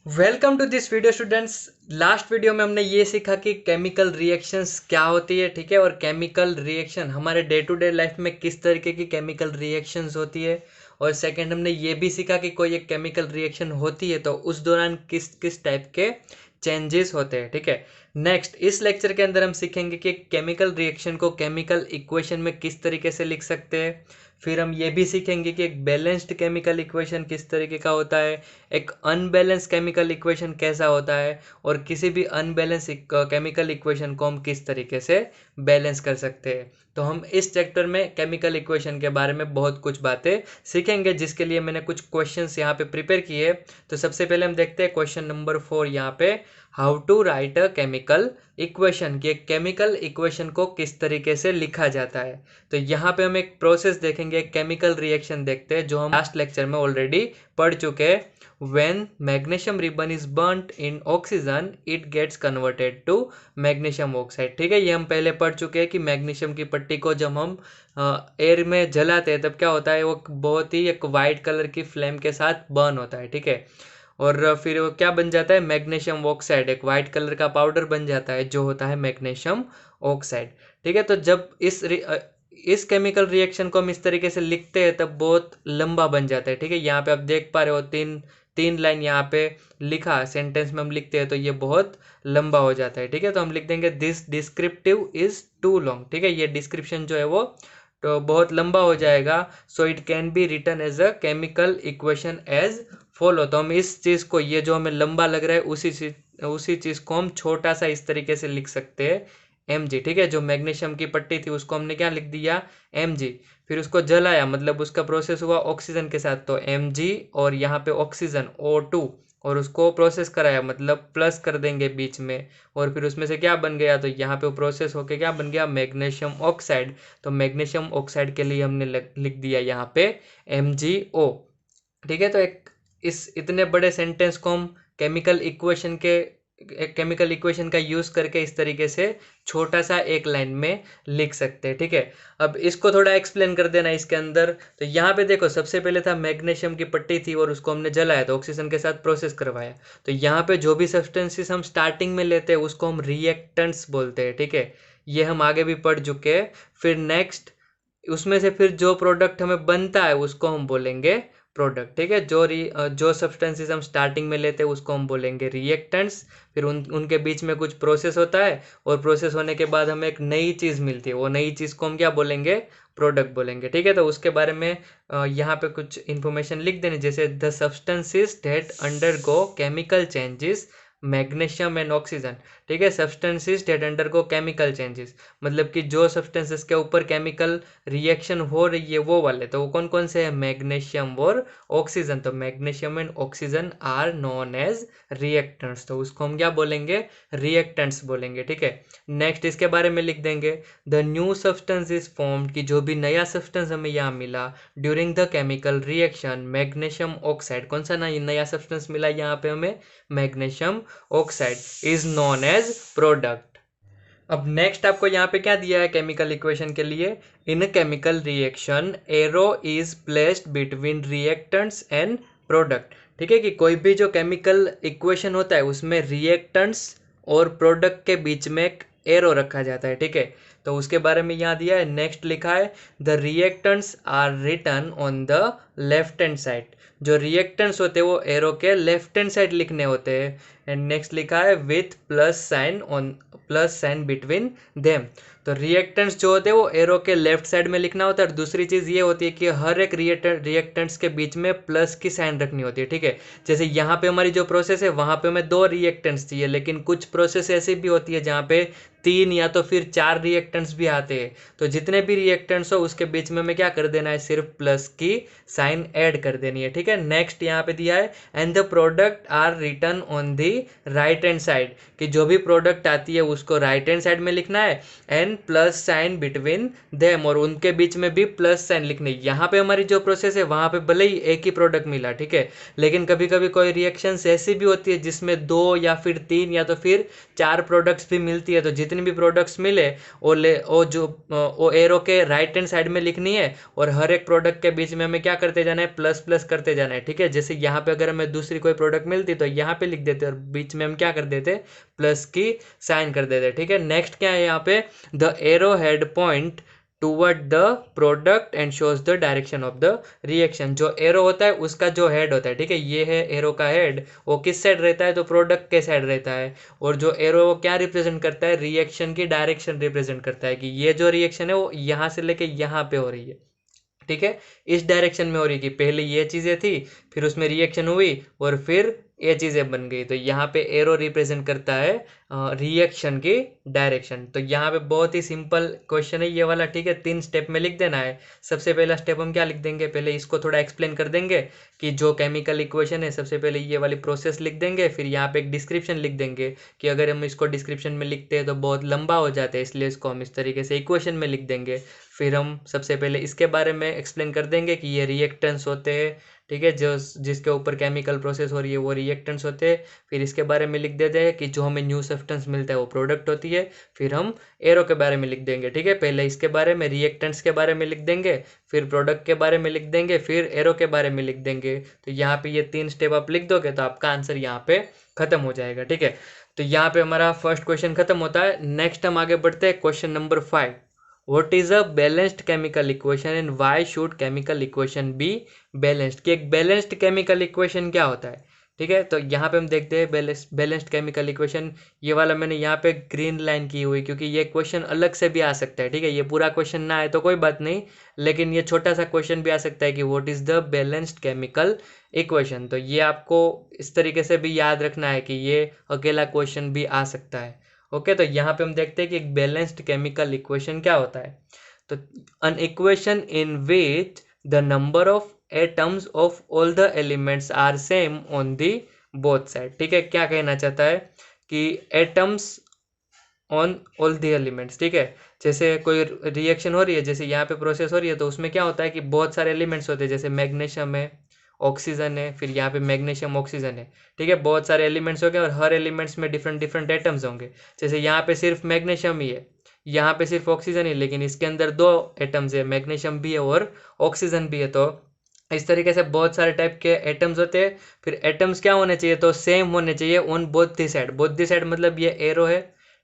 Welcome to this video students. Last video में हमने ये सीखा कि केमिकल रिएक्शंस क्या होती है, ठीक है, और केमिकल रिएक्शन हमारे डे टू डे लाइफ में किस तरीके की केमिकल रिएक्शंस होती है। और सेकंड हमने ये भी सीखा कि कोई एक केमिकल रिएक्शन होती है तो उस दौरान किस किस टाइप के चेंजेस होते हैं, ठीक है। नेक्स्ट इस लेक्चर के अंदर हम सीखेंगे कि केमिकल रिएक्शन को केमिकल इक्वेशन में किस तरीके से लिख सकते हैं। फिर हम ये भी सीखेंगे कि एक बैलेंस्ड केमिकल इक्वेशन किस तरीके का होता है, एक अनबैलेंस केमिकल इक्वेशन कैसा होता है, और किसी भी अनबैलेंस केमिकल इक्वेशन को हम किस तरीके से बैलेंस कर सकते हैं। तो हम इस चैप्टर में केमिकल इक्वेशन के बारे में बहुत कुछ बातें सीखेंगे, जिसके लिए मैंने कुछ क्वेश्चंस यहाँ पे प्रिपेयर किए। तो सबसे पहले हम देखते हैं क्वेश्चन नंबर 4 यहाँ पे, how to write a chemical equation, कि एक केमिकल इक्वेशन को किस तरीके से लिखा जाता है। तो यहाँ पे हम एक प्रोसेस देखेंगे, एक केमिकल रिएक्शन देखते हैं जो हम लास्ट लेक्चर में ऑलरेडी पढ़ चुके हैं। When magnesium ribbon is burnt in oxygen, it gets converted to magnesium oxide। ठीक है, ये हम पहले पढ़ चुके हैं कि मैग्नीशियम की पट्टी को जब हम एयर में जलाते हैं तब क्या होता है, वो बहुत ही एक वाइट कलर की फ्लेम के साथ बर्न होता है, ठीक है। और फिर वो क्या बन जाता है, मैग्नीशियम ऑक्साइड, एक वाइट कलर का पाउडर बन जाता है जो होता है मैग्नीशियम ऑक्साइड। ठीक है, तो जब इस केमिकल रिएक्शन को हम इस तरीके से लिखते हैं तब बहुत लंबा बन जाता है, ठीक है। यहाँ पे आप देख पा रहे हो तीन तीन लाइन यहाँ पे लिखा, सेंटेंस में हम लिखते हैं तो ये बहुत लंबा हो जाता है, ठीक है। तो हम लिख देंगे this descriptive is too long, ठीक है। ये डिस्क्रिप्शन जो है वो तो बहुत लंबा हो जाएगा। So it can be written as a chemical equation as follow. तो हम इस चीज़ को, ये जो हमें लंबा लग रहा है उसी चीज़ को हम छोटा सा इस तरीके से लिख सकते हैं, mg, ठीक है। जो मैग्नीशियम की पट्टी थी उसको हमने क्या लिख दिया, mg। फिर उसको जलाया, मतलब उसका प्रोसेस हुआ ऑक्सीजन के साथ, तो mg, और यहाँ पे ऑक्सीजन O2, और उसको प्रोसेस कराया, मतलब प्लस कर देंगे बीच में, और फिर उसमें से क्या बन गया, तो यहाँ पे वो प्रोसेस होके क्या बन गया, मैग्नीशियम ऑक्साइड। तो मैग्नीशियम ऑक्साइड के लिए हमने लिख दिया यहाँ पे MgO, ठीक है। तो इस इतने बड़े सेंटेंस को हम केमिकल इक्वेशन का यूज करके इस तरीके से छोटा सा एक लाइन में लिख सकते हैं, ठीक है। अब इसको थोड़ा एक्सप्लेन कर देना इसके अंदर। तो यहाँ पे देखो, सबसे पहले था मैग्नीशियम की पट्टी थी और उसको हमने जलाया, तो ऑक्सीजन के साथ प्रोसेस करवाया। तो यहाँ पे जो भी सब्सटेंसेस हम स्टार्टिंग में लेते हैं उसको हम रिएक्टेंट्स बोलते हैं, ठीक है। ये हम आगे भी पढ़ चुके हैं। फिर नेक्स्ट उसमें से फिर जो प्रोडक्ट हमें बनता है उसको हम बोलेंगे प्रोडक्ट, ठीक है। जो सब्सटेंसेस हम स्टार्टिंग में लेते हैं उसको हम बोलेंगे रिएक्टेंट्स। फिर उनके बीच में कुछ प्रोसेस होता है, और प्रोसेस होने के बाद हमें एक नई चीज़ मिलती है, वो नई चीज़ को हम क्या बोलेंगे, प्रोडक्ट बोलेंगे, ठीक है। तो उसके बारे में यहाँ पे कुछ इन्फॉर्मेशन लिख देनी, जैसे the substances that undergo chemical changes magnesium and oxygen, ठीक है। Substances that undergo chemical changes, मतलब कि जो सब्सटेंसेस के ऊपर केमिकल रिएक्शन हो रही है वो वाले, तो वो कौन कौन से हैं, मैग्नीशियम और ऑक्सीजन। तो magnesium and oxygen are known as reactants, तो उसको हम क्या बोलेंगे, रिएक्टेंट्स बोलेंगे, ठीक है। नेक्स्ट इसके बारे में लिख देंगे, the new substance is formed, कि जो भी नया सब्सटेंस हमें यहाँ मिला during the chemical reaction magnesium oxide, कौन सा नया सब्सटेंस मिला यहाँ पे हमें, magnesium oxide, is known as product. अब नेक्स्ट आपको यहाँ पे क्या दिया है केमिकल इक्वेशन के लिए, इन chemical reaction arrow is placed between reactants and product, ठीक है। कि कोई भी जो केमिकल इक्वेशन होता है उसमें रिएक्टेंट्स और प्रोडक्ट के बीच में एक एरो रखा जाता है, ठीक है। तो उसके बारे में यहाँ दिया है, नेक्स्ट लिखा है the reactants are written on the left hand side, जो रिएक्टेंट्स होते हैं वो एरो के लेफ्ट हैंड साइड लिखने होते हैं। एंड नेक्स्ट लिखा है with plus sign between them, तो रिएक्टेंट्स जो होते हैं वो एरो के लेफ्ट साइड में लिखना होता है। और दूसरी चीज़ ये होती है कि हर एक रिएक्टेंट्स के बीच में प्लस की साइन रखनी होती है, ठीक है। जैसे यहाँ पे हमारी जो प्रोसेस है वहाँ पे हमें 2 रिएक्टेंट्स चाहिए, लेकिन कुछ प्रोसेस ऐसी भी होती है जहाँ पे 3 या तो फिर 4 रिएक्टेंट्स भी आते हैं। तो जितने भी रिएक्टेंट्स हो उसके बीच में हमें क्या कर देना है, सिर्फ प्लस की साइन ऐड कर देनी है, ठीक है। नेक्स्ट यहाँ पे दिया है and the product are written on the right hand side, कि जो भी प्रोडक्ट आती है उसको राइट हैंड साइड में लिखना है, and plus sign between them, और उनके बीच में भी प्लस साइन लिखनी है। यहाँ पे हमारी जो प्रोसेस है वहाँ पे भले ही एक ही प्रोडक्ट मिला, ठीक है, लेकिन कभी कभी कोई रिएक्शन ऐसी भी होती है जिसमें 2 या फिर 3 या तो फिर 4 प्रोडक्ट्स भी मिलती है। तो जितने जितनी भी प्रोडक्ट्स मिले वो एरो के राइट हैंड साइड में लिखनी है, और हर एक प्रोडक्ट के बीच में हमें क्या करते जाना है, प्लस प्लस करते जाना है, ठीक है। जैसे यहाँ पे अगर हमें दूसरी कोई प्रोडक्ट मिलती तो यहाँ पे लिख देते और बीच में हम क्या कर देते, प्लस की साइन कर देते, ठीक है। नेक्स्ट क्या है यहाँ पे, the arrow head point toward the product and shows the direction of the reaction. जो एरो होता है उसका जो हेड होता है, ठीक है, ये है एरो का हेड, वो किस साइड रहता है, तो प्रोडक्ट के साइड रहता है। और जो एरो वो क्या रिप्रेजेंट करता है, रिएक्शन की डायरेक्शन रिप्रेजेंट करता है, कि ये जो रिएक्शन है वो यहाँ से लेके यहाँ पे हो रही है, ठीक है, इस डायरेक्शन में हो रही, कि पहले ये चीज़ें थी, फिर उसमें रिएक्शन हुई और फिर ये चीज़ें बन गई। तो यहाँ पे एरो रिप्रेजेंट करता है रिएक्शन की डायरेक्शन। तो यहाँ पे बहुत ही सिंपल क्वेश्चन है ये वाला, ठीक है, 3 स्टेप में लिख देना है। सबसे पहला स्टेप हम क्या लिख देंगे, पहले इसको थोड़ा एक्सप्लेन कर देंगे कि जो केमिकल इक्वेशन है, सबसे पहले ये वाली प्रोसेस लिख देंगे, फिर यहाँ पे एक डिस्क्रिप्शन लिख देंगे, कि अगर हम इसको डिस्क्रिप्शन में लिखते हैं तो बहुत लंबा हो जाता है, इसलिए इसको हम इस तरीके से इक्वेशन में लिख देंगे। फिर हम सबसे पहले इसके बारे में एक्सप्लेन कर देंगे कि ये रिएक्टेंट्स होते हैं, ठीक है, जो जिसके ऊपर केमिकल प्रोसेस हो रही है वो रिएक्टेंट्स होते हैं। फिर इसके बारे में लिख देते हैं कि जो हमें न्यू सब्सटेंस मिलता है वो प्रोडक्ट होती है। फिर हम एरो के बारे में लिख देंगे, ठीक है, पहले इसके बारे में, रिएक्टेंट्स के बारे में लिख देंगे, फिर प्रोडक्ट के बारे में लिख देंगे, फिर एरो के बारे में लिख देंगे। तो यहाँ पे ये 3 स्टेप आप लिख दोगे तो आपका आंसर यहाँ पे खत्म हो जाएगा, ठीक है। तो यहाँ पे हमारा फर्स्ट क्वेश्चन खत्म होता है। नेक्स्ट हम आगे बढ़ते हैं, question number 5। What is a balanced chemical equation and why should chemical equation be balanced? कि एक balanced chemical equation क्या होता है, ठीक है। तो यहाँ पे हम देखते हैं बैलेंस्ड केमिकल इक्वेशन, ये वाला मैंने यहाँ पे ग्रीन लाइन की हुई, क्योंकि ये क्वेश्चन अलग से भी आ सकता है, ठीक है। ये पूरा क्वेश्चन ना आए तो कोई बात नहीं, लेकिन ये छोटा सा क्वेश्चन भी आ सकता है कि what is the balanced chemical equation. तो ये आपको इस तरीके से भी याद रखना है कि ये अकेला क्वेश्चन भी आ सकता है। ओके, तो यहाँ पे हम देखते हैं कि एक बैलेंस्ड केमिकल इक्वेशन क्या होता है। तो an equation in which the number of atoms of all the elements are same on the both side, ठीक है। क्या कहना चाहता है कि atoms on all the elements, ठीक है। जैसे कोई रिएक्शन हो रही है, जैसे यहाँ पे प्रोसेस हो रही है, तो उसमें क्या होता है कि बहुत सारे एलिमेंट्स होते हैं, जैसे मैग्नीशियम है, ऑक्सीजन है, फिर यहाँ पे मैग्नीशियम ऑक्सीजन है, ठीक है, बहुत सारे एलिमेंट्स हो गए और हर एलिमेंट्स में डिफरेंट डिफरेंट एटम्स होंगे। जैसे यहाँ पे सिर्फ मैग्नीशियम ही है, यहाँ पे सिर्फ ऑक्सीजन ही, लेकिन इसके अंदर 2 एटम्स है, मैग्नीशियम भी है और ऑक्सीजन भी है। तो इस तरीके से बहुत सारे टाइप के एटम्स होते हैं। फिर एटम्स क्या होने चाहिए, तो सेम होने चाहिए on both the side. Both the side मतलब ये एरो है,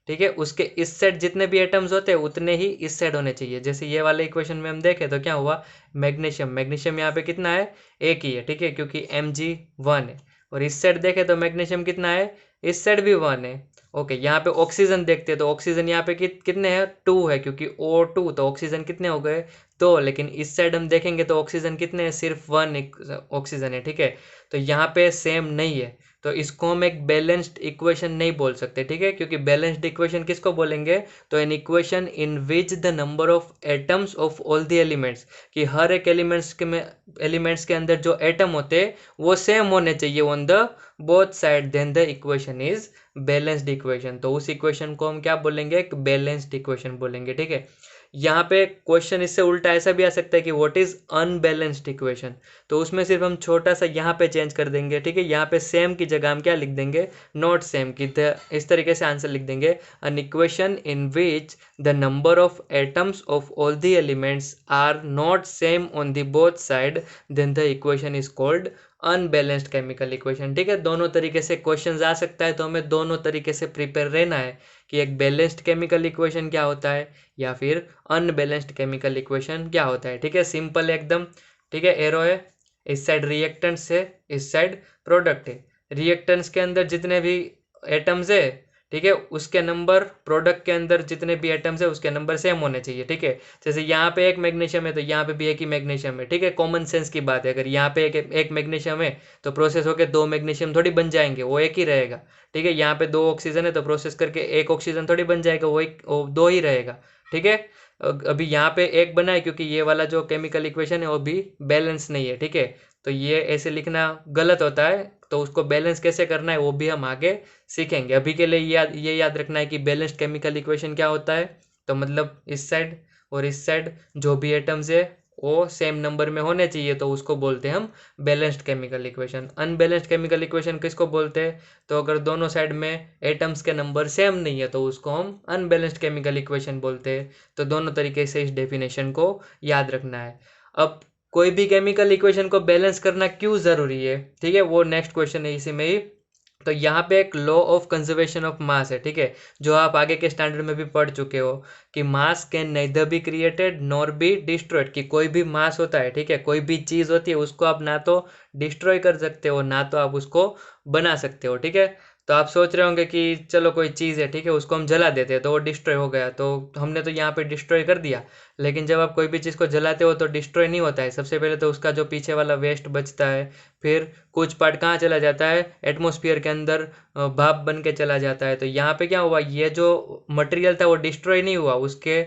ठीक है, उसके इस साइड जितने भी एटम्स होते हैं उतने ही इस साइड होने चाहिए। जैसे ये वाले इक्वेशन में हम देखें तो क्या हुआ, मैग्नीशियम यहाँ पे कितना है, एक ही है, ठीक है, क्योंकि Mg1 है। और इस साइड देखें तो मैग्नीशियम कितना है, इस साइड भी 1 है। ओके, यहाँ पे ऑक्सीजन देखते हैं तो ऑक्सीजन यहाँ पे कितने हैं, 2 है, क्योंकि O2, तो ऑक्सीजन कितने हो गए, 2। लेकिन इस साइड हम देखेंगे तो ऑक्सीजन कितने हैं, सिर्फ 1 ऑक्सीजन है, ठीक है। तो यहाँ पे सेम नहीं है, तो इसको हम एक बैलेंस्ड इक्वेशन नहीं बोल सकते, ठीक है, क्योंकि बैलेंस्ड इक्वेशन किसको बोलेंगे, तो N equation in which the number of atoms of all the elements, कि हर एक एलिमेंट्स के अंदर जो एटम होते हैं वो सेम होने चाहिए on the both side, then the equation is balanced equation. तो उस इक्वेशन को हम क्या बोलेंगे, एक बैलेंस्ड इक्वेशन बोलेंगे, ठीक है। यहाँ पे क्वेश्चन इससे उल्टा ऐसा भी आ सकता है कि व्हाट इज अनबैलेंस्ड इक्वेशन, तो उसमें सिर्फ हम छोटा सा यहाँ पे चेंज कर देंगे, ठीक है। यहाँ पे सेम की जगह हम क्या लिख देंगे, नॉट सेम की, इस तरीके से आंसर लिख देंगे, an equation in which the number of atoms of all the elements are not same on the both side, then the equation is called unbalanced chemical equation, ठीक है। दोनों तरीके से क्वेश्चन आ सकता है, तो हमें दोनों तरीके से प्रिपेयर रहना है कि एक बैलेंस्ड केमिकल इक्वेशन क्या होता है या फिर अनबैलेंस्ड केमिकल इक्वेशन क्या होता है, ठीक है। सिंपल है एकदम, ठीक है। एरो है, इस साइड रिएक्टेंट्स है, इस साइड प्रोडक्ट है। रिएक्टेंट्स के अंदर जितने भी एटम्स है, ठीक है, उसके नंबर प्रोडक्ट के अंदर जितने भी एटम्स है उसके नंबर सेम होने चाहिए, ठीक है। जैसे यहाँ पे एक मैग्नीशियम है तो यहाँ पे भी एक ही मैग्नीशियम है, ठीक है, कॉमन सेंस की बात है। अगर यहाँ पे एक मैग्नीशियम है तो प्रोसेस होकर 2 मैग्नीशियम थोड़ी बन जाएंगे, वो एक ही रहेगा, ठीक है। यहाँ पे 2 ऑक्सीजन है तो प्रोसेस करके 1 ऑक्सीजन थोड़ी बन जाएगा, वो 2 ही रहेगा, ठीक है। अभी यहाँ पे 1 बना है क्योंकि ये वाला जो केमिकल इक्वेशन है वो भी बैलेंस नहीं है, ठीक है। तो ये ऐसे लिखना गलत होता है, तो उसको बैलेंस कैसे करना है वो भी हम आगे सीखेंगे। अभी के लिए ये याद रखना है कि बैलेंस्ड केमिकल इक्वेशन क्या होता है, तो मतलब इस साइड और इस साइड जो भी एटम्स है वो सेम नंबर में होने चाहिए, तो उसको बोलते हैं हम balanced chemical equation. Unbalanced chemical equation किसको बोलते हैं? तो अगर दोनों साइड में एटम्स के नंबर सेम नहीं है तो उसको हम अनबैलेंस्ड केमिकल इक्वेशन बोलते हैं। तो दोनों तरीके से इस डेफिनेशन को याद रखना है। अब कोई भी केमिकल इक्वेशन को बैलेंस करना क्यों ज़रूरी है, ठीक है, वो नेक्स्ट क्वेश्चन है इसी में ही। तो यहाँ पे एक law of conservation of mass है, ठीक है, जो आप आगे के स्टैंडर्ड में भी पढ़ चुके हो कि मास can nether be created nor be destroyed, कि कोई भी मास होता है, ठीक है, कोई भी चीज़ होती है उसको आप ना तो डिस्ट्रॉय कर सकते हो ना तो आप उसको बना सकते हो, ठीक है। तो आप सोच रहे होंगे कि चलो कोई चीज़ है, ठीक है, उसको हम जला देते हैं तो वो डिस्ट्रॉय हो गया, तो हमने तो यहाँ पे डिस्ट्रॉय कर दिया। लेकिन जब आप कोई भी चीज़ को जलाते हो तो डिस्ट्रॉय नहीं होता है, सबसे पहले तो उसका जो पीछे वाला वेस्ट बचता है, फिर कुछ पार्ट कहाँ चला जाता है, एटमॉस्फेयर के अंदर भाप बन के चला जाता है। तो यहाँ पे क्या हुआ, ये जो मटेरियल था वो डिस्ट्रॉय नहीं हुआ, उसके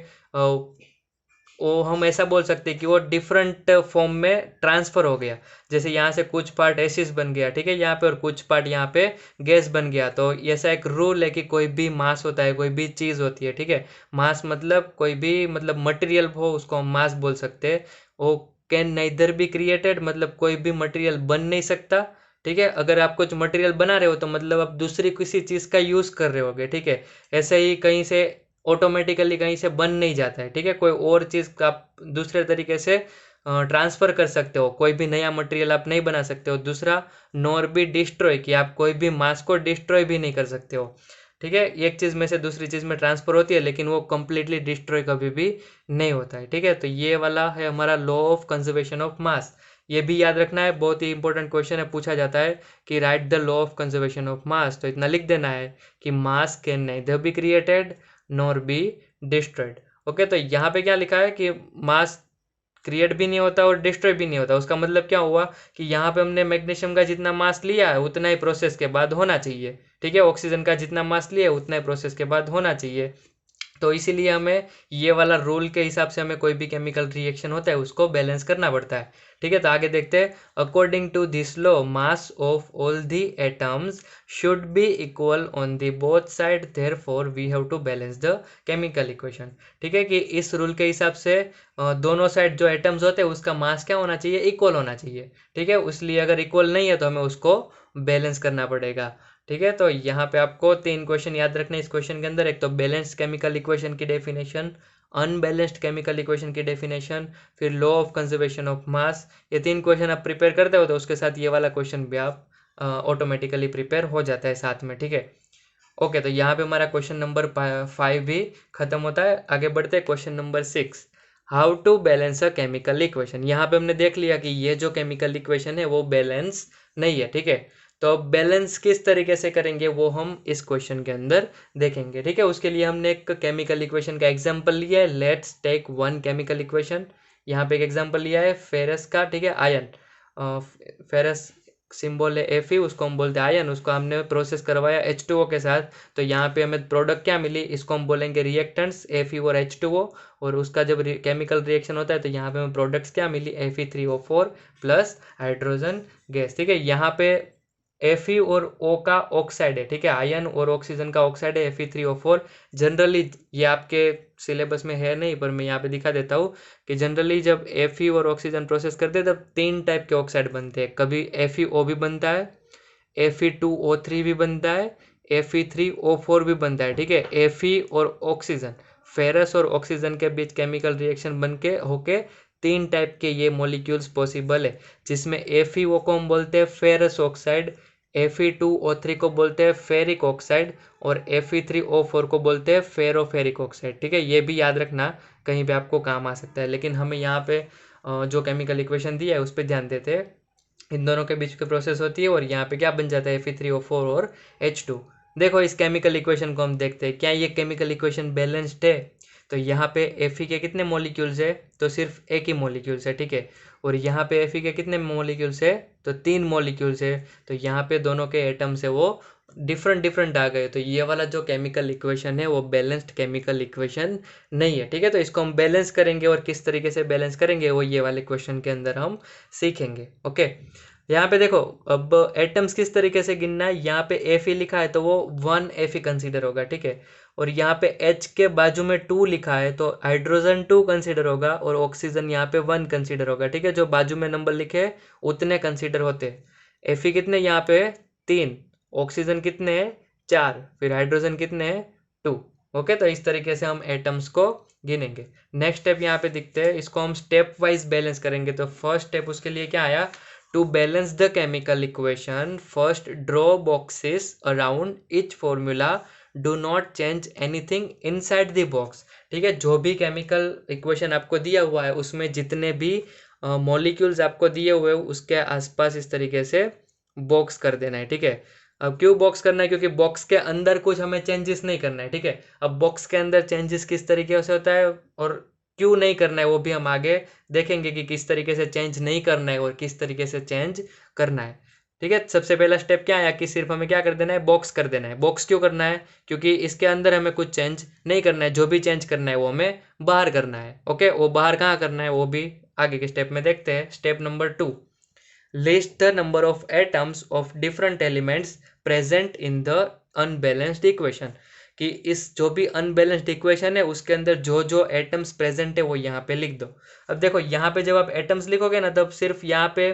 वो हम ऐसा बोल सकते हैं कि वो डिफरेंट फॉर्म में ट्रांसफर हो गया। जैसे यहाँ से कुछ पार्ट एसिड बन गया, ठीक है, यहाँ पे, और कुछ पार्ट यहाँ पे गैस बन गया। तो ऐसा एक रूल है कि कोई भी मास होता है, कोई भी चीज़ होती है, ठीक है, मास मतलब कोई भी मतलब मटेरियल हो उसको हम मास बोल सकते हैं। वो कैन नाइदर बी क्रिएटेड, मतलब कोई भी मटेरियल बन नहीं सकता, ठीक है। अगर आप कुछ मटेरियल बना रहे हो तो मतलब आप दूसरी किसी चीज़ का यूज़ कर रहे होगे, ठीक है। ऐसे ही कहीं से ऑटोमेटिकली कहीं से बन नहीं जाता है, ठीक है, कोई और चीज़ का आप दूसरे तरीके से ट्रांसफ़र कर सकते हो, कोई भी नया मटेरियल आप नहीं बना सकते हो। दूसरा, नॉर बी डिस्ट्रॉय, कि आप कोई भी मास को डिस्ट्रॉय भी नहीं कर सकते हो, ठीक है। एक चीज़ में से दूसरी चीज़ में ट्रांसफ़र होती है लेकिन वो कंप्लीटली डिस्ट्रॉय कभी भी नहीं होता है, ठीक है। तो ये वाला है हमारा law of conservation of mass. ये भी याद रखना है, बहुत ही इंपॉर्टेंट क्वेश्चन है, पूछा जाता है कि right the law of conservation of mass. तो इतना लिख देना है कि मास can nether be created nor be destroyed. Okay, तो यहाँ पे क्या लिखा है कि मास क्रिएट भी नहीं होता और डिस्ट्रॉय भी नहीं होता। उसका मतलब क्या हुआ कि यहाँ पे हमने मैग्नीशियम का जितना मास लिया है उतना ही प्रोसेस के बाद होना चाहिए, ठीक है। ऑक्सीजन का जितना मास लिया है उतना ही प्रोसेस के बाद होना चाहिए। तो इसीलिए हमें ये वाला रूल के हिसाब से हमें कोई भी केमिकल रिएक्शन होता है उसको बैलेंस करना पड़ता है, ठीक है। तो आगे देखते हैं, according to this law mass of all the atoms should be equal on the both side, therefore we have to balance the chemical equation, ठीक है। कि इस रूल के हिसाब से दोनों साइड जो एटम्स होते हैं उसका मास क्या होना चाहिए, इक्वल होना चाहिए, ठीक है। इसलिए अगर इक्वल नहीं है तो हमें उसको बैलेंस करना पड़ेगा, ठीक है। तो यहाँ पे आपको 3 क्वेश्चन याद रखने इस क्वेश्चन के अंदर। एक तो बैलेंस्ड केमिकल इक्वेशन की डेफिनेशन, अनबैलेंस्ड केमिकल इक्वेशन की डेफिनेशन, फिर law of conservation of mass. ये 3 क्वेश्चन आप प्रिपेयर करते हो तो उसके साथ ये वाला क्वेश्चन भी आप ऑटोमेटिकली प्रिपेयर हो जाता है साथ में, ठीक है। ओके, तो यहाँ पे हमारा क्वेश्चन नंबर 5 भी खत्म होता है। आगे बढ़ते हैं question number 6, how to balance a chemical equation. यहाँ पे हमने देख लिया कि ये जो केमिकल इक्वेशन है वो बैलेंस नहीं है, ठीक है। तो बैलेंस किस तरीके से करेंगे वो हम इस क्वेश्चन के अंदर देखेंगे, ठीक है। उसके लिए हमने एक केमिकल इक्वेशन का एग्जांपल लिया है। Let's take one chemical equation. यहाँ पे एक एग्जांपल लिया है फेरस का, ठीक है, आयन। फेरस सिंबल है Fe, उसको हम बोलते हैं आयन, उसको हमने प्रोसेस करवाया H2O के साथ। तो यहाँ पे हमें प्रोडक्ट क्या मिली, इसको हम बोलेंगे रिएक्टेंट्स Fe और H2O। और उसका जब केमिकल रिएक्शन होता है तो यहाँ पे हमें प्रोडक्ट्स क्या मिली, Fe3O4 प्लस हाइड्रोजन गैस, ठीक है। यहाँ पे Fe और O का ऑक्साइड है, ठीक है, आयन और ऑक्सीजन का ऑक्साइड है Fe3O4। जनरली ये आपके सिलेबस में है नहीं पर मैं यहाँ पे दिखा देता हूँ कि जनरली जब Fe और ऑक्सीजन प्रोसेस करते हैं तब 3 टाइप के ऑक्साइड बनते हैं। कभी FeO भी बनता है, Fe2O3 भी बनता है, Fe3O4 भी बनता है, ठीक है। Fe और ऑक्सीजन, फेरस और ऑक्सीजन के बीच केमिकल रिएक्शन बन के होके 3 टाइप के ये मॉलिक्यूल्स पॉसिबल है, जिसमें FeO को हम बोलते हैं फेरस ऑक्साइड, Fe2O3 को बोलते हैं फेरिक ऑक्साइड और Fe3O4 को बोलते हैं फेरोफेरिक ऑक्साइड, ठीक है। ये भी याद रखना, कहीं पे आपको काम आ सकता है। लेकिन हमें यहाँ पे जो केमिकल इक्वेशन दी है उस पर ध्यान देते हैं। इन दोनों के बीच की प्रोसेस होती है और यहाँ पे क्या बन जाता है Fe3O4 और H2। देखो इस केमिकल इक्वेशन को हम देखते हैं, क्या ये केमिकल इक्वेशन बैलेंस्ड है। तो यहाँ पे Fe के कितने मॉलिक्यूल्स है, तो सिर्फ एक ही मॉलिक्यूल्स है, ठीक है। और यहाँ पे Fe के कितने मॉलिक्यूल्स है, तो 3 मॉलिक्यूल्स है। तो यहाँ पे दोनों के एटम्स है वो डिफरेंट आ गए। तो ये वाला जो केमिकल इक्वेशन है वो बैलेंस्ड केमिकल इक्वेशन नहीं है, ठीक है। तो इसको हम बैलेंस करेंगे और किस तरीके से बैलेंस करेंगे वो ये वाले क्वेश्चन के अंदर हम सीखेंगे। ओके, यहाँ पे देखो अब एटम्स किस तरीके से गिनना है। यहाँ पे Fe लिखा है तो वो 1 Fe कंसीडर होगा, ठीक है। और यहाँ पे H के बाजू में 2 लिखा है तो हाइड्रोजन 2 कंसीडर होगा और ऑक्सीजन यहाँ पे 1 कंसीडर होगा, ठीक है। जो बाजू में नंबर लिखे उतने कंसीडर होते हैं। Fe कितने यहाँ पे 3, ऑक्सीजन कितने 4, फिर हाइड्रोजन कितने 2। ओके, तो इस तरीके से हम एटम्स को गिनेंगे। नेक्स्ट स्टेप यहाँ पे दिखते हैं, इसको हम स्टेप वाइज बैलेंस करेंगे। तो फर्स्ट स्टेप उसके लिए क्या आया, to balance the chemical equation first draw boxes around each formula, do not change anything inside the box. ठीक है, जो भी केमिकल इक्वेशन आपको दिया हुआ है उसमें जितने भी मॉलिक्यूल्स आपको दिए हुए हैं उसके आसपास इस तरीके से बॉक्स कर देना है। ठीक है, अब क्यों बॉक्स करना है, क्योंकि बॉक्स के अंदर कुछ हमें चेंजेस नहीं करना है। ठीक है, अब बॉक्स के अंदर चेंजेस किस तरीके से होता है और क्यों नहीं करना है वो भी हम आगे देखेंगे कि किस तरीके से चेंज नहीं करना है और किस तरीके से चेंज करना है। ठीक है, सबसे पहला स्टेप क्या आया कि सिर्फ हमें क्या कर देना है, बॉक्स कर देना है। बॉक्स क्यों करना है, क्योंकि इसके अंदर हमें कुछ चेंज नहीं करना है, जो भी चेंज करना है वो हमें बाहर करना है। ओके, वो बाहर कहाँ करना है वो भी आगे के स्टेप में देखते हैं। Step number 2, list the number of atoms of different elements present in the unbalanced equation। कि इस जो भी अनबैलेंस्ड इक्वेशन है उसके अंदर जो जो एटम्स प्रेजेंट है वो यहाँ पे लिख दो। अब देखो यहाँ पे जब आप एटम्स लिखोगे ना तब सिर्फ यहाँ पे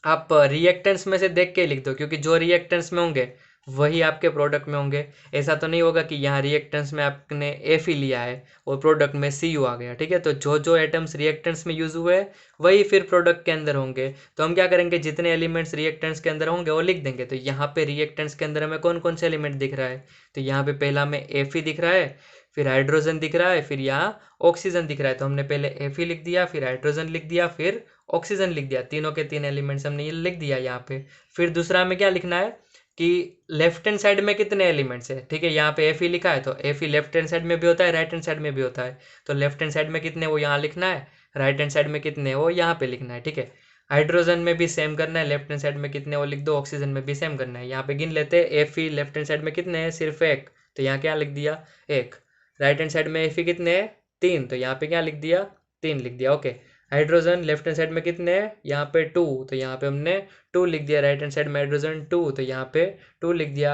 आप रिएक्टेंट्स में से देख के लिख दो, क्योंकि जो रिएक्टेंट्स में होंगे वही आपके प्रोडक्ट में होंगे। ऐसा तो नहीं होगा कि यहाँ रिएक्टेंट्स में आपने एफ ही लिया है और प्रोडक्ट में सी यू आ गया। ठीक है, तो जो जो एटम्स रिएक्टेंट्स में यूज हुए वही फिर प्रोडक्ट के अंदर होंगे। तो हम क्या करेंगे, जितने एलिमेंट्स रिएक्टेंट्स के अंदर होंगे वो लिख देंगे। तो यहाँ पे रिएक्टेंट्स के अंदर हमें कौन कौन से एलिमेंट दिख रहा है, तो यहाँ पे पहला हमें एफ ही दिख रहा है, फिर हाइड्रोजन दिख रहा है, फिर यहाँ ऑक्सीजन दिख रहा है। तो हमने पहले एफ ही लिख दिया, फिर हाइड्रोजन लिख दिया, फिर ऑक्सीजन लिख दिया। तीनों के तीन एलिमेंट्स हमने ये लिख दिया यहाँ पे। फिर दूसरा हमें क्या लिखना है कि लेफ्ट हैंड साइड में कितने एलिमेंट्स है। ठीक है, यहाँ पे एफ ही लिखा है तो एफ ही लेफ्ट हैंड साइड में भी होता है, राइट हैंड साइड में भी होता है। तो लेफ्ट हैंड साइड में कितने वो यहाँ लिखना है, राइट हैंड साइड में कितने वो यहाँ पे लिखना है। ठीक है, हाइड्रोजन में भी सेम करना है, लेफ्ट हैंड साइड में कितने वो लिख दो, ऑक्सीजन में भी सेम करना है। यहाँ पे गिन लेते हैं, एफ ही लेफ्ट हैंड साइड में कितने हैं, सिर्फ एक, तो यहाँ क्या लिख दिया 1। राइट हैंड साइड में एफ ही कितने हैं 3, तो यहाँ पे क्या लिख दिया 3 लिख दिया। Okay, hydrogen left hand side में कितने हैं, यहाँ पे 2, तो यहाँ पे हमने 2 लिख दिया। राइट हैंड साइड में हाइड्रोजन 2, तो यहाँ पे 2 लिख दिया।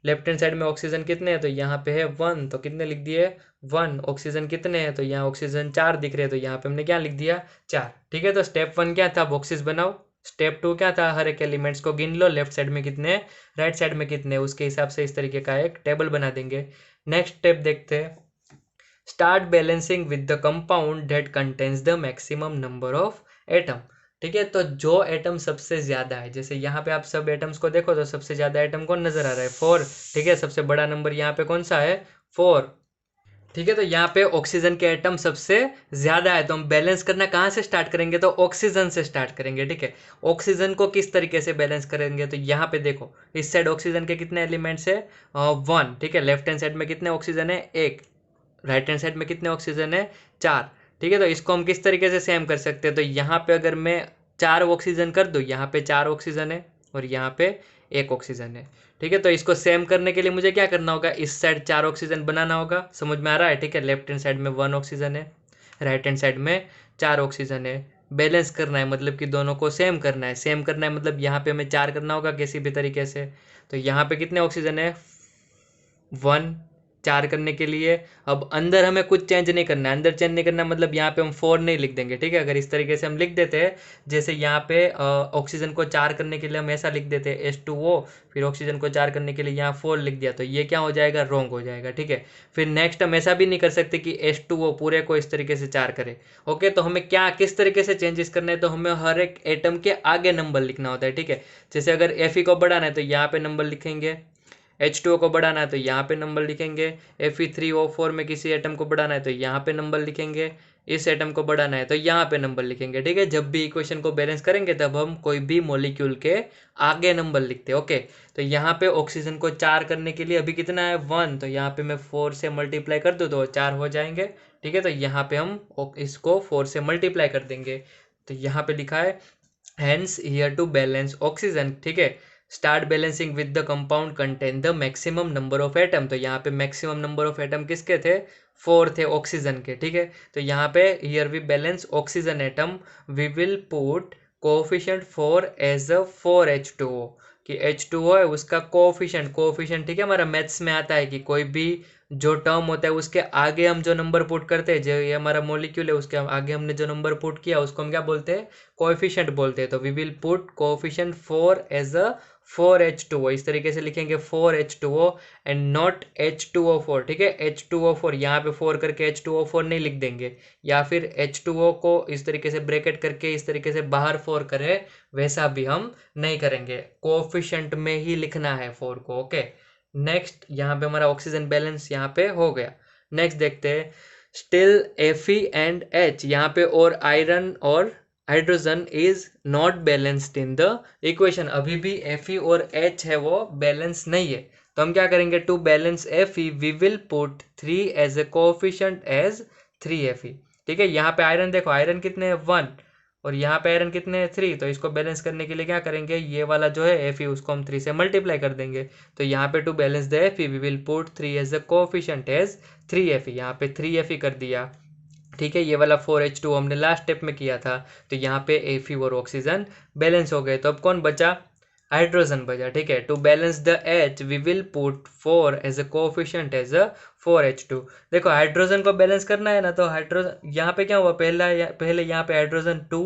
लेफ्ट हैंड साइड में ऑक्सीजन कितने हैं, तो यहाँ पे है 1, तो कितने लिख दिए 1। ऑक्सीजन कितने हैं, तो यहाँ ऑक्सीजन 4 दिख रहे हैं, तो यहाँ पे हमने क्या लिख दिया 4। ठीक है, तो स्टेप 1 क्या था, बॉक्सेस बनाओ। स्टेप 2 क्या था, हर एक एलिमेंट्स को गिन लो, लेफ्ट साइड में कितने राइट साइड में कितने, उसके हिसाब से इस तरीके का एक टेबल बना देंगे। नेक्स्ट स्टेप देखते हैं, start balancing with the compound that contains the maximum number of atom. ठीक है, तो जो एटम सबसे ज्यादा है, जैसे यहाँ पे आप सब एटम्स को देखो तो सबसे ज्यादा एटम कौन नजर आ रहा है 4। ठीक है, सबसे बड़ा नंबर यहाँ पे कौन सा है 4। ठीक है, तो यहाँ पे ऑक्सीजन के एटम सबसे ज्यादा है, तो हम बैलेंस करना कहाँ से स्टार्ट करेंगे, तो ऑक्सीजन से स्टार्ट करेंगे। ठीक है, ऑक्सीजन को किस तरीके से बैलेंस करेंगे, तो यहाँ पे देखो इस साइड ऑक्सीजन के कितने एलिमेंट्स है 1। ठीक है, लेफ्ट हैंड साइड में कितने ऑक्सीजन है 1, राइट हैंड साइड में कितने ऑक्सीजन है 4। ठीक है, तो इसको हम किस तरीके से सेम कर सकते हैं, तो यहाँ पे अगर मैं 4 ऑक्सीजन कर दूँ, यहाँ पे 4 ऑक्सीजन है और यहाँ पे 1 ऑक्सीजन है। ठीक है, तो इसको सेम करने के लिए मुझे क्या करना होगा, इस साइड 4 ऑक्सीजन बनाना होगा। समझ में आ रहा है। ठीक है, लेफ्ट हैंड साइड में 1 ऑक्सीजन है, राइट हैंड साइड में 4 ऑक्सीजन है। बैलेंस करना है मतलब कि दोनों को सेम करना है। सेम करना है मतलब यहाँ पे हमें 4 करना होगा किसी भी तरीके से। तो यहाँ पे कितने ऑक्सीजन है 1, 4 करने के लिए। अब अंदर हमें कुछ चेंज नहीं करना है, अंदर चेंज नहीं करना मतलब यहाँ पे हम 4 नहीं लिख देंगे। ठीक है, अगर इस तरीके से हम लिख देते हैं, जैसे यहाँ पे ऑक्सीजन को 4 करने के लिए हम ऐसा लिख देते हैं H2O, फिर ऑक्सीजन को 4 करने के लिए यहाँ 4 लिख दिया, तो ये क्या हो जाएगा, रॉन्ग हो जाएगा। ठीक है, फिर नेक्स्ट हम ऐसा भी नहीं कर सकते कि H2O पूरे को इस तरीके से 4 करे। ओके, तो हमें क्या किस तरीके से चेंजेस करना है, तो हमें हर एक एटम के आगे नंबर लिखना होता है। ठीक है, जैसे अगर Fe को बढ़ाना है तो यहाँ पे नंबर लिखेंगे, H2O को बढ़ाना है तो यहाँ पे नंबर लिखेंगे, Fe3O4 में किसी एटम को बढ़ाना है तो यहाँ पे नंबर लिखेंगे, इस एटम को बढ़ाना है तो यहाँ पे नंबर लिखेंगे। ठीक है, जब भी इक्वेशन को बैलेंस करेंगे तब हम कोई भी मॉलिक्यूल के आगे नंबर लिखते हैं। ओके, तो यहाँ पे ऑक्सीजन को 4 करने के लिए अभी कितना है 1, तो यहाँ पे मैं 4 से मल्टीप्लाई कर दूँ तो 4 हो जाएंगे। ठीक है, तो यहाँ पे हम इसको 4 से मल्टीप्लाई कर देंगे, तो यहाँ पे लिखा है hence here to balance oxygen. ठीक है, start balancing with the compound contain the maximum number of atom. तो यहाँ पे मैक्सिमम नंबर ऑफ एटम किसके थे 4 थे ऑक्सीजन के। ठीक है, तो यहाँ पे here we balance oxygen atom, we will put coefficient 4 as a 4H2O, कि H2O है उसका कोएफिशिएंट। ठीक है, हमारा मैथ्स में आता है कि कोई भी जो टर्म होता है उसके आगे हम जो नंबर पुट करते हैं, जो ये हमारा मॉलिक्यूल है उसके आगे हमने जो नंबर पुट किया उसको हम क्या बोलते हैं, कोएफिशिएंट बोलते हैं। तो we will put coefficient 4 as a 4H2O, इस तरीके से लिखेंगे 4H2O एंड नॉट H2O4, ठीक है। H2O4 यहाँ पे 4 करके H2O4 नहीं लिख देंगे, या फिर H2O को इस तरीके से ब्रैकेट करके इस तरीके से बाहर 4 करें, वैसा भी हम नहीं करेंगे, कोएफिशिएंट में ही लिखना है 4 को। ओके, नेक्स्ट यहाँ पे हमारा ऑक्सीजन बैलेंस यहाँ पे हो गया। नेक्स्ट देखते हैं, स्टिल Fe एंड H यहाँ पे और आयरन और hydrogen is not balanced in the equation, अभी भी Fe और H है वो बैलेंस नहीं है। तो हम क्या करेंगे, to balance Fe we will put 3 as a coefficient as 3Fe, ठीक है। यहाँ पे आयरन देखो, आयरन कितने हैं 1 और यहाँ पे आयरन कितने हैं 3, तो इसको बैलेंस करने के लिए क्या करेंगे, ये वाला जो है Fe उसको हम 3 से मल्टीप्लाई कर देंगे। तो यहाँ पे to balance the Fe we will put 3 as a coefficient as 3Fe, यहाँ पे 3Fe कर दिया, ठीक है। ये वाला 4H2 हमने लास्ट स्टेप में किया था, तो यहाँ पे Fe और ऑक्सीजन बैलेंस हो गए। तो अब कौन बचा, हाइड्रोजन बचा, ठीक है। To balance the H we will put 4 as a coefficient as a 4H2। देखो हाइड्रोजन को बैलेंस करना है ना, तो हाइड्रोजन यहाँ पे क्या हुआ, पहले यहाँ पे हाइड्रोजन 2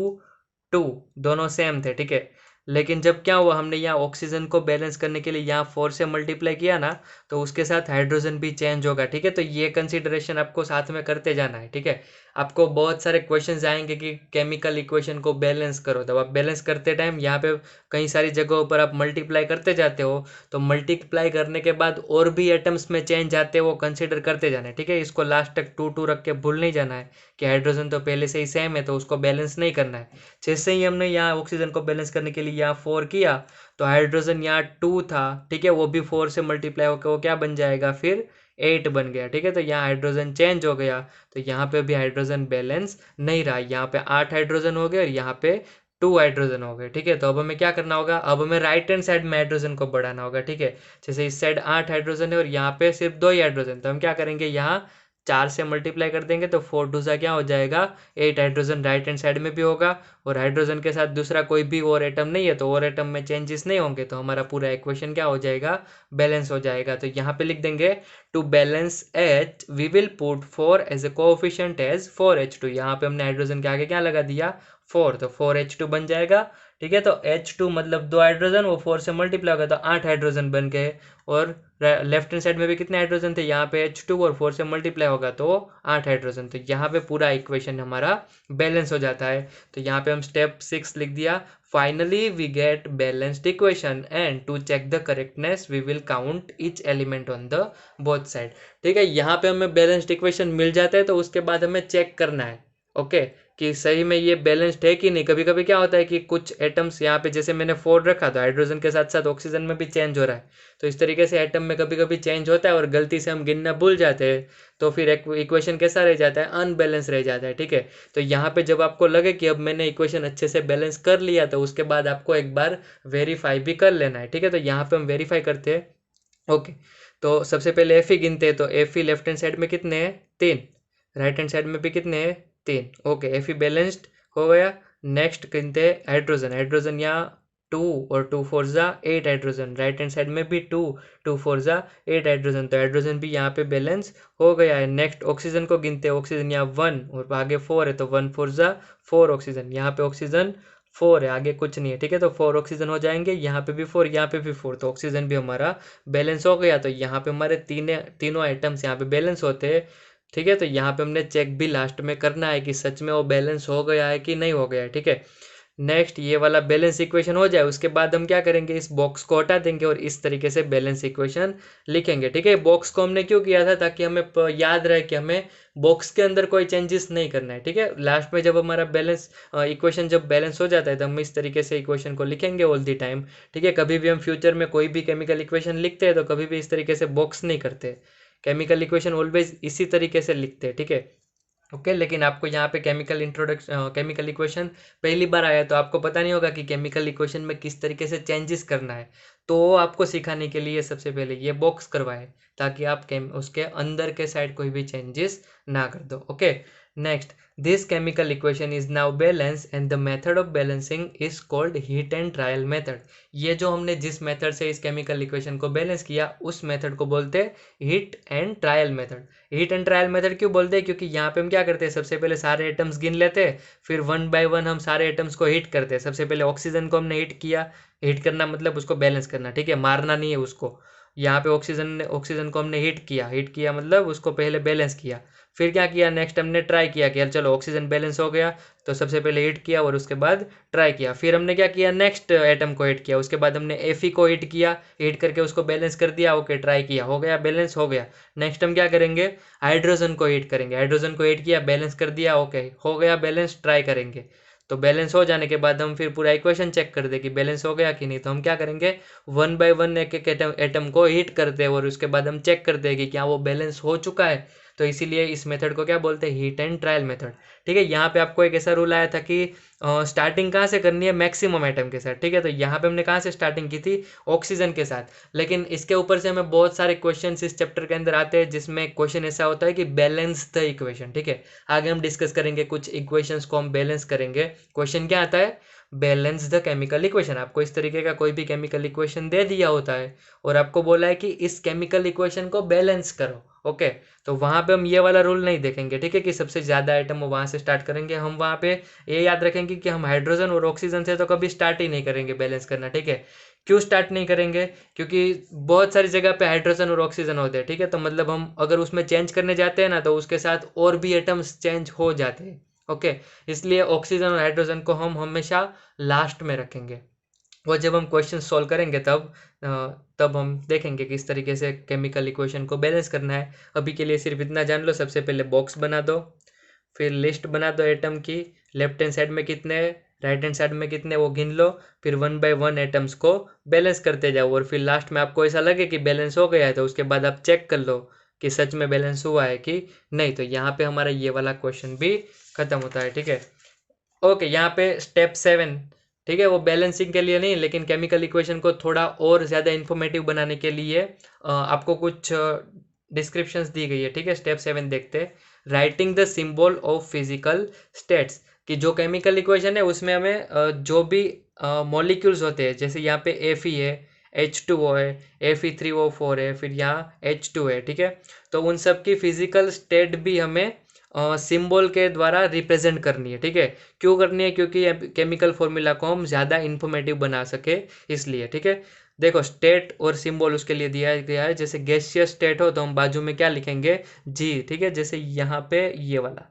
2 दोनों सेम थे, ठीक है। लेकिन जब क्या हुआ, हमने यहाँ ऑक्सीजन को बैलेंस करने के लिए यहाँ 4 से मल्टीप्लाई किया ना, तो उसके साथ हाइड्रोजन भी चेंज होगा, ठीक है। तो ये कंसीडरेशन आपको साथ में करते जाना है, ठीक है। आपको बहुत सारे क्वेश्चंस आएंगे कि केमिकल इक्वेशन को बैलेंस करो, तो आप बैलेंस करते टाइम यहाँ पे कई सारी जगहों पर आप मल्टीप्लाई करते जाते हो, तो मल्टीप्लाई करने के बाद और भी एटम्स में चेंज आते हैं वो कंसिडर करते जाना है, ठीक है। इसको लास्ट तक 2 2 रख के भूल नहीं जाना है कि हाइड्रोजन तो पहले से ही सेम है तो उसको बैलेंस नहीं करना है। जैसे ही हमने यहाँ ऑक्सीजन को बैलेंस करने के लिए यहाँ 4 किया, तो हाइड्रोजन यहाँ 2 था, ठीक है, वो भी 4 से मल्टीप्लाई होकर वो क्या बन जाएगा, फिर 8 बन गया, ठीक है। तो यहाँ हाइड्रोजन चेंज हो गया, तो यहाँ पे भी हाइड्रोजन बैलेंस नहीं रहा, यहाँ पे 8 हाइड्रोजन हो गए और यहाँ पे 2 हाइड्रोजन हो गए, ठीक है। तो अब हमें क्या करना होगा, अब हमें राइट हैंड साइड में हाइड्रोजन को बढ़ाना होगा, ठीक है। जैसे इस साइड 8 हाइड्रोजन है और यहाँ पे सिर्फ 2 ही हाइड्रोजन, तो हम क्या करेंगे, यहाँ 4 से मल्टीप्लाई कर देंगे, तो 4 2 सा क्या हो जाएगा, 8 हाइड्रोजन राइट हैंड साइड में भी होगा, और हाइड्रोजन के साथ दूसरा कोई भी और एटम नहीं है, तो और एटम में चेंजेस नहीं होंगे, तो हमारा पूरा इक्वेशन क्या हो जाएगा, बैलेंस हो जाएगा। तो यहाँ पे लिख देंगे, to balance H we will put 4 as a coefficient as 4H2, यहाँ पे हमने हाइड्रोजन के आगे क्या लगा दिया, 4, तो 4H2 बन जाएगा, ठीक है। तो H2 मतलब 2 हाइड्रोजन, वो 4 से मल्टीप्लाई होगा तो 8 हाइड्रोजन बन गए, और लेफ्ट हैंड साइड में भी कितने हाइड्रोजन थे, यहाँ पे H2 और 4 से मल्टीप्लाई होगा तो 8 हाइड्रोजन, तो यहाँ पे पूरा इक्वेशन हमारा बैलेंस हो जाता है। तो यहाँ पे हम स्टेप 6 लिख दिया, finally we get balanced equation and to check the correctness we will count each element on the both side, ठीक है। यहाँ पे हमें बैलेंस्ड इक्वेशन मिल जाता है, तो उसके बाद हमें चेक करना है, ओके, कि सही में ये बैलेंस्ड है कि नहीं। कभी कभी क्या होता है कि कुछ एटम्स यहाँ पे जैसे मैंने 4 रखा, तो हाइड्रोजन के साथ साथ ऑक्सीजन में भी चेंज हो रहा है, तो इस तरीके से एटम में कभी कभी चेंज होता है और गलती से हम गिनना भूल जाते हैं, तो फिर इक्वेशन कैसा रह जाता है, अनबैलेंस रह जाता है, ठीक है। तो यहाँ पे जब आपको लगे कि अब मैंने इक्वेशन अच्छे से बैलेंस कर लिया, तो उसके बाद आपको एक बार वेरीफाई भी कर लेना है, ठीक है। तो यहाँ पे हम वेरीफाई करते हैं, ओके। तो सबसे पहले Fe गिनते हैं, तो Fe लेफ्ट हैंड साइड में कितने हैं, 3, राइट हैंड साइड में भी कितने हैं, 3, ओके, Fe बैलेंस्ड हो गया। नेक्स्ट गिनते हैं हाइड्रोजन, हाइड्रोजन यहाँ 2 और 2 4 जा 8 हाइड्रोजन, राइट हैंड साइड में भी 2 2 4 जा 8 हाइड्रोजन, तो हाइड्रोजन भी यहाँ पे बैलेंस हो गया है। नेक्स्ट ऑक्सीजन को गिनते हैं, ऑक्सीजन यहाँ 1 और आगे 4 है, तो 1 4 जा 4 ऑक्सीजन, यहाँ पे ऑक्सीजन 4 है, आगे कुछ नहीं है, ठीक है। तो 4 ऑक्सीजन हो जाएंगे, यहाँ पे भी 4, यहाँ पे भी 4, तो ऑक्सीजन भी हमारा बैलेंस हो गया। तो यहाँ पे हमारे तीनों आइटम्स यहाँ पे बैलेंस होते हैं, ठीक है। तो यहाँ पे हमने चेक भी लास्ट में करना है कि सच में वो बैलेंस हो गया है कि नहीं हो गया है, ठीक है। नेक्स्ट ये वाला बैलेंस इक्वेशन हो जाए, उसके बाद हम क्या करेंगे, इस बॉक्स को हटा देंगे और इस तरीके से बैलेंस इक्वेशन लिखेंगे, ठीक है। बॉक्स को हमने क्यों किया था, ताकि हमें याद रहे कि हमें बॉक्स के अंदर कोई चेंजेस नहीं करना है, ठीक है। लास्ट में जब हमारा बैलेंस इक्वेशन जब बैलेंस हो जाता है, तो हम इस तरीके से इक्वेशन को लिखेंगे ऑल दी टाइम, ठीक है। कभी भी हम फ्यूचर में कोई भी केमिकल इक्वेशन लिखते हैं, तो कभी भी इस तरीके से बॉक्स नहीं करते, केमिकल इक्वेशन ऑलवेज इसी तरीके से लिखते हैं, ठीक है, ओके। लेकिन आपको यहाँ पे केमिकल इक्वेशन पहली बार आया, तो आपको पता नहीं होगा कि केमिकल इक्वेशन में किस तरीके से चेंजेस करना है, तो आपको सिखाने के लिए सबसे पहले ये बॉक्स करवाए, ताकि आप उसके अंदर के साइड कोई भी चेंजेस ना कर दो, okay. Next, this chemical equation is now balance and the method of balancing is called heat and trial method. ये जो हमने जिस मेथड से इस केमिकल इक्वेशन को बैलेंस किया उस मेथड को बोलते हैं heat and trial method. Heat and trial method क्यों बोलते हैं? क्योंकि यहाँ पे हम क्या करते हैं, सबसे पहले सारे एटम्स गिन लेते हैं, फिर वन बाय वन हम सारे एटम्स को हीट करते हैं। सबसे पहले ऑक्सीजन को हमने हीट किया, हीट करना मतलब उसको बैलेंस करना, ठीक है, मारना नहीं है उसको। यहाँ पे ऑक्सीजन को हमने हीट किया मतलब उसको पहले बैलेंस किया। फिर क्या किया, नेक्स्ट हमने ट्राई किया कि यार चलो ऑक्सीजन बैलेंस हो गया, तो सबसे पहले हीट किया और उसके बाद ट्राई किया। फिर हमने क्या किया, नेक्स्ट एटम को हीट किया, उसके बाद हमने Fe को हीट किया, हीट करके उसको बैलेंस कर दिया, ओके ट्राई किया, हो गया बैलेंस, हो गया। नेक्स्ट हम क्या करेंगे, हाइड्रोजन को हीट करेंगे, हाइड्रोजन को हीट किया, बैलेंस कर दिया, ओके हो गया बैलेंस, ट्राई करेंगे। तो बैलेंस हो जाने के बाद हम फिर पूरा इक्वेशन चेक कर दे कि बैलेंस हो गया कि नहीं। तो हम क्या करेंगे, वन बाय वन एक एक एटम को हीट करते हैं और उसके बाद हम चेक करते हैं कि क्या वो बैलेंस हो चुका है। तो इसीलिए इस मेथड को क्या बोलते हैं, हीट एंड ट्रायल मेथड। ठीक है, यहाँ पे आपको एक ऐसा रूल आया था कि स्टार्टिंग कहाँ से करनी है, मैक्सिमम एटम के साथ। ठीक है, तो यहाँ पे हमने कहाँ से स्टार्टिंग की थी, ऑक्सीजन के साथ। लेकिन इसके ऊपर से हमें बहुत सारे क्वेश्चन इस चैप्टर के अंदर आते हैं जिसमें क्वेश्चन ऐसा होता है कि बैलेंस द इक्वेशन। ठीक है, आगे हम डिस्कस करेंगे कुछ इक्वेशंस को हम बैलेंस करेंगे। क्वेश्चन क्या आता है, बैलेंस द केमिकल इक्वेशन। आपको इस तरीके का कोई भी केमिकल इक्वेशन दे दिया होता है और आपको बोला है कि इस केमिकल इक्वेशन को बैलेंस करो, ओके। तो वहां पे हम ये वाला रूल नहीं देखेंगे, ठीक है, कि सबसे ज्यादा आइटम वो वहां से स्टार्ट करेंगे। हम वहां पे ये याद रखेंगे कि हम हाइड्रोजन और ऑक्सीजन से तो कभी स्टार्ट ही नहीं करेंगे बैलेंस करना। ठीक है, क्यों स्टार्ट नहीं करेंगे, क्योंकि बहुत सारी जगह पे हाइड्रोजन और ऑक्सीजन होते हैं। ठीक है, तो मतलब हम अगर उसमें चेंज करने जाते हैं ना तो उसके साथ और भी एटम्स चेंज हो जाते हैं, ओके। इसलिए ऑक्सीजन और हाइड्रोजन को हम हमेशा लास्ट में रखेंगे। वो जब हम क्वेश्चन सॉल्व करेंगे तब हम देखेंगे कि इस तरीके से केमिकल इक्वेशन को बैलेंस करना है। अभी के लिए सिर्फ इतना जान लो, सबसे पहले बॉक्स बना दो, फिर लिस्ट बना दो एटम की, लेफ्ट हैंड साइड में कितने हैं, राइट हैंड साइड में कितने वो गिन लो, फिर वन बाय वन एटम्स को बैलेंस करते जाओ और फिर लास्ट में आपको ऐसा लगे कि बैलेंस हो गया है तो उसके बाद आप चेक कर लो कि सच में बैलेंस हुआ है कि नहीं। तो यहाँ पे हमारा ये वाला क्वेश्चन भी खत्म होता है। ठीक है, ओके। यहाँ पे स्टेप 7, ठीक है, वो बैलेंसिंग के लिए नहीं, लेकिन केमिकल इक्वेशन को थोड़ा और ज़्यादा इन्फॉर्मेटिव बनाने के लिए आपको कुछ डिस्क्रिप्शंस दी गई है। ठीक है, स्टेप 7 देखते हैं, writing the symbol of physical states. कि जो केमिकल इक्वेशन है उसमें हमें जो भी मॉलिक्यूल्स होते हैं, जैसे यहाँ पे Fe है, H2O है, Fe3O4 है, फिर यहाँ H2 है, ठीक है, तो उन सब की फिजिकल स्टेट भी हमें सिंबल के द्वारा रिप्रेजेंट करनी है। ठीक है, क्यों करनी है, क्योंकि केमिकल फॉर्मूला को हम ज़्यादा इन्फॉर्मेटिव बना सके इसलिए। ठीक है, देखो स्टेट और सिंबल उसके लिए दिया गया है। जैसे गैसियस स्टेट हो तो हम बाजू में क्या लिखेंगे, जी। ठीक है, जैसे यहाँ पे ये वाला,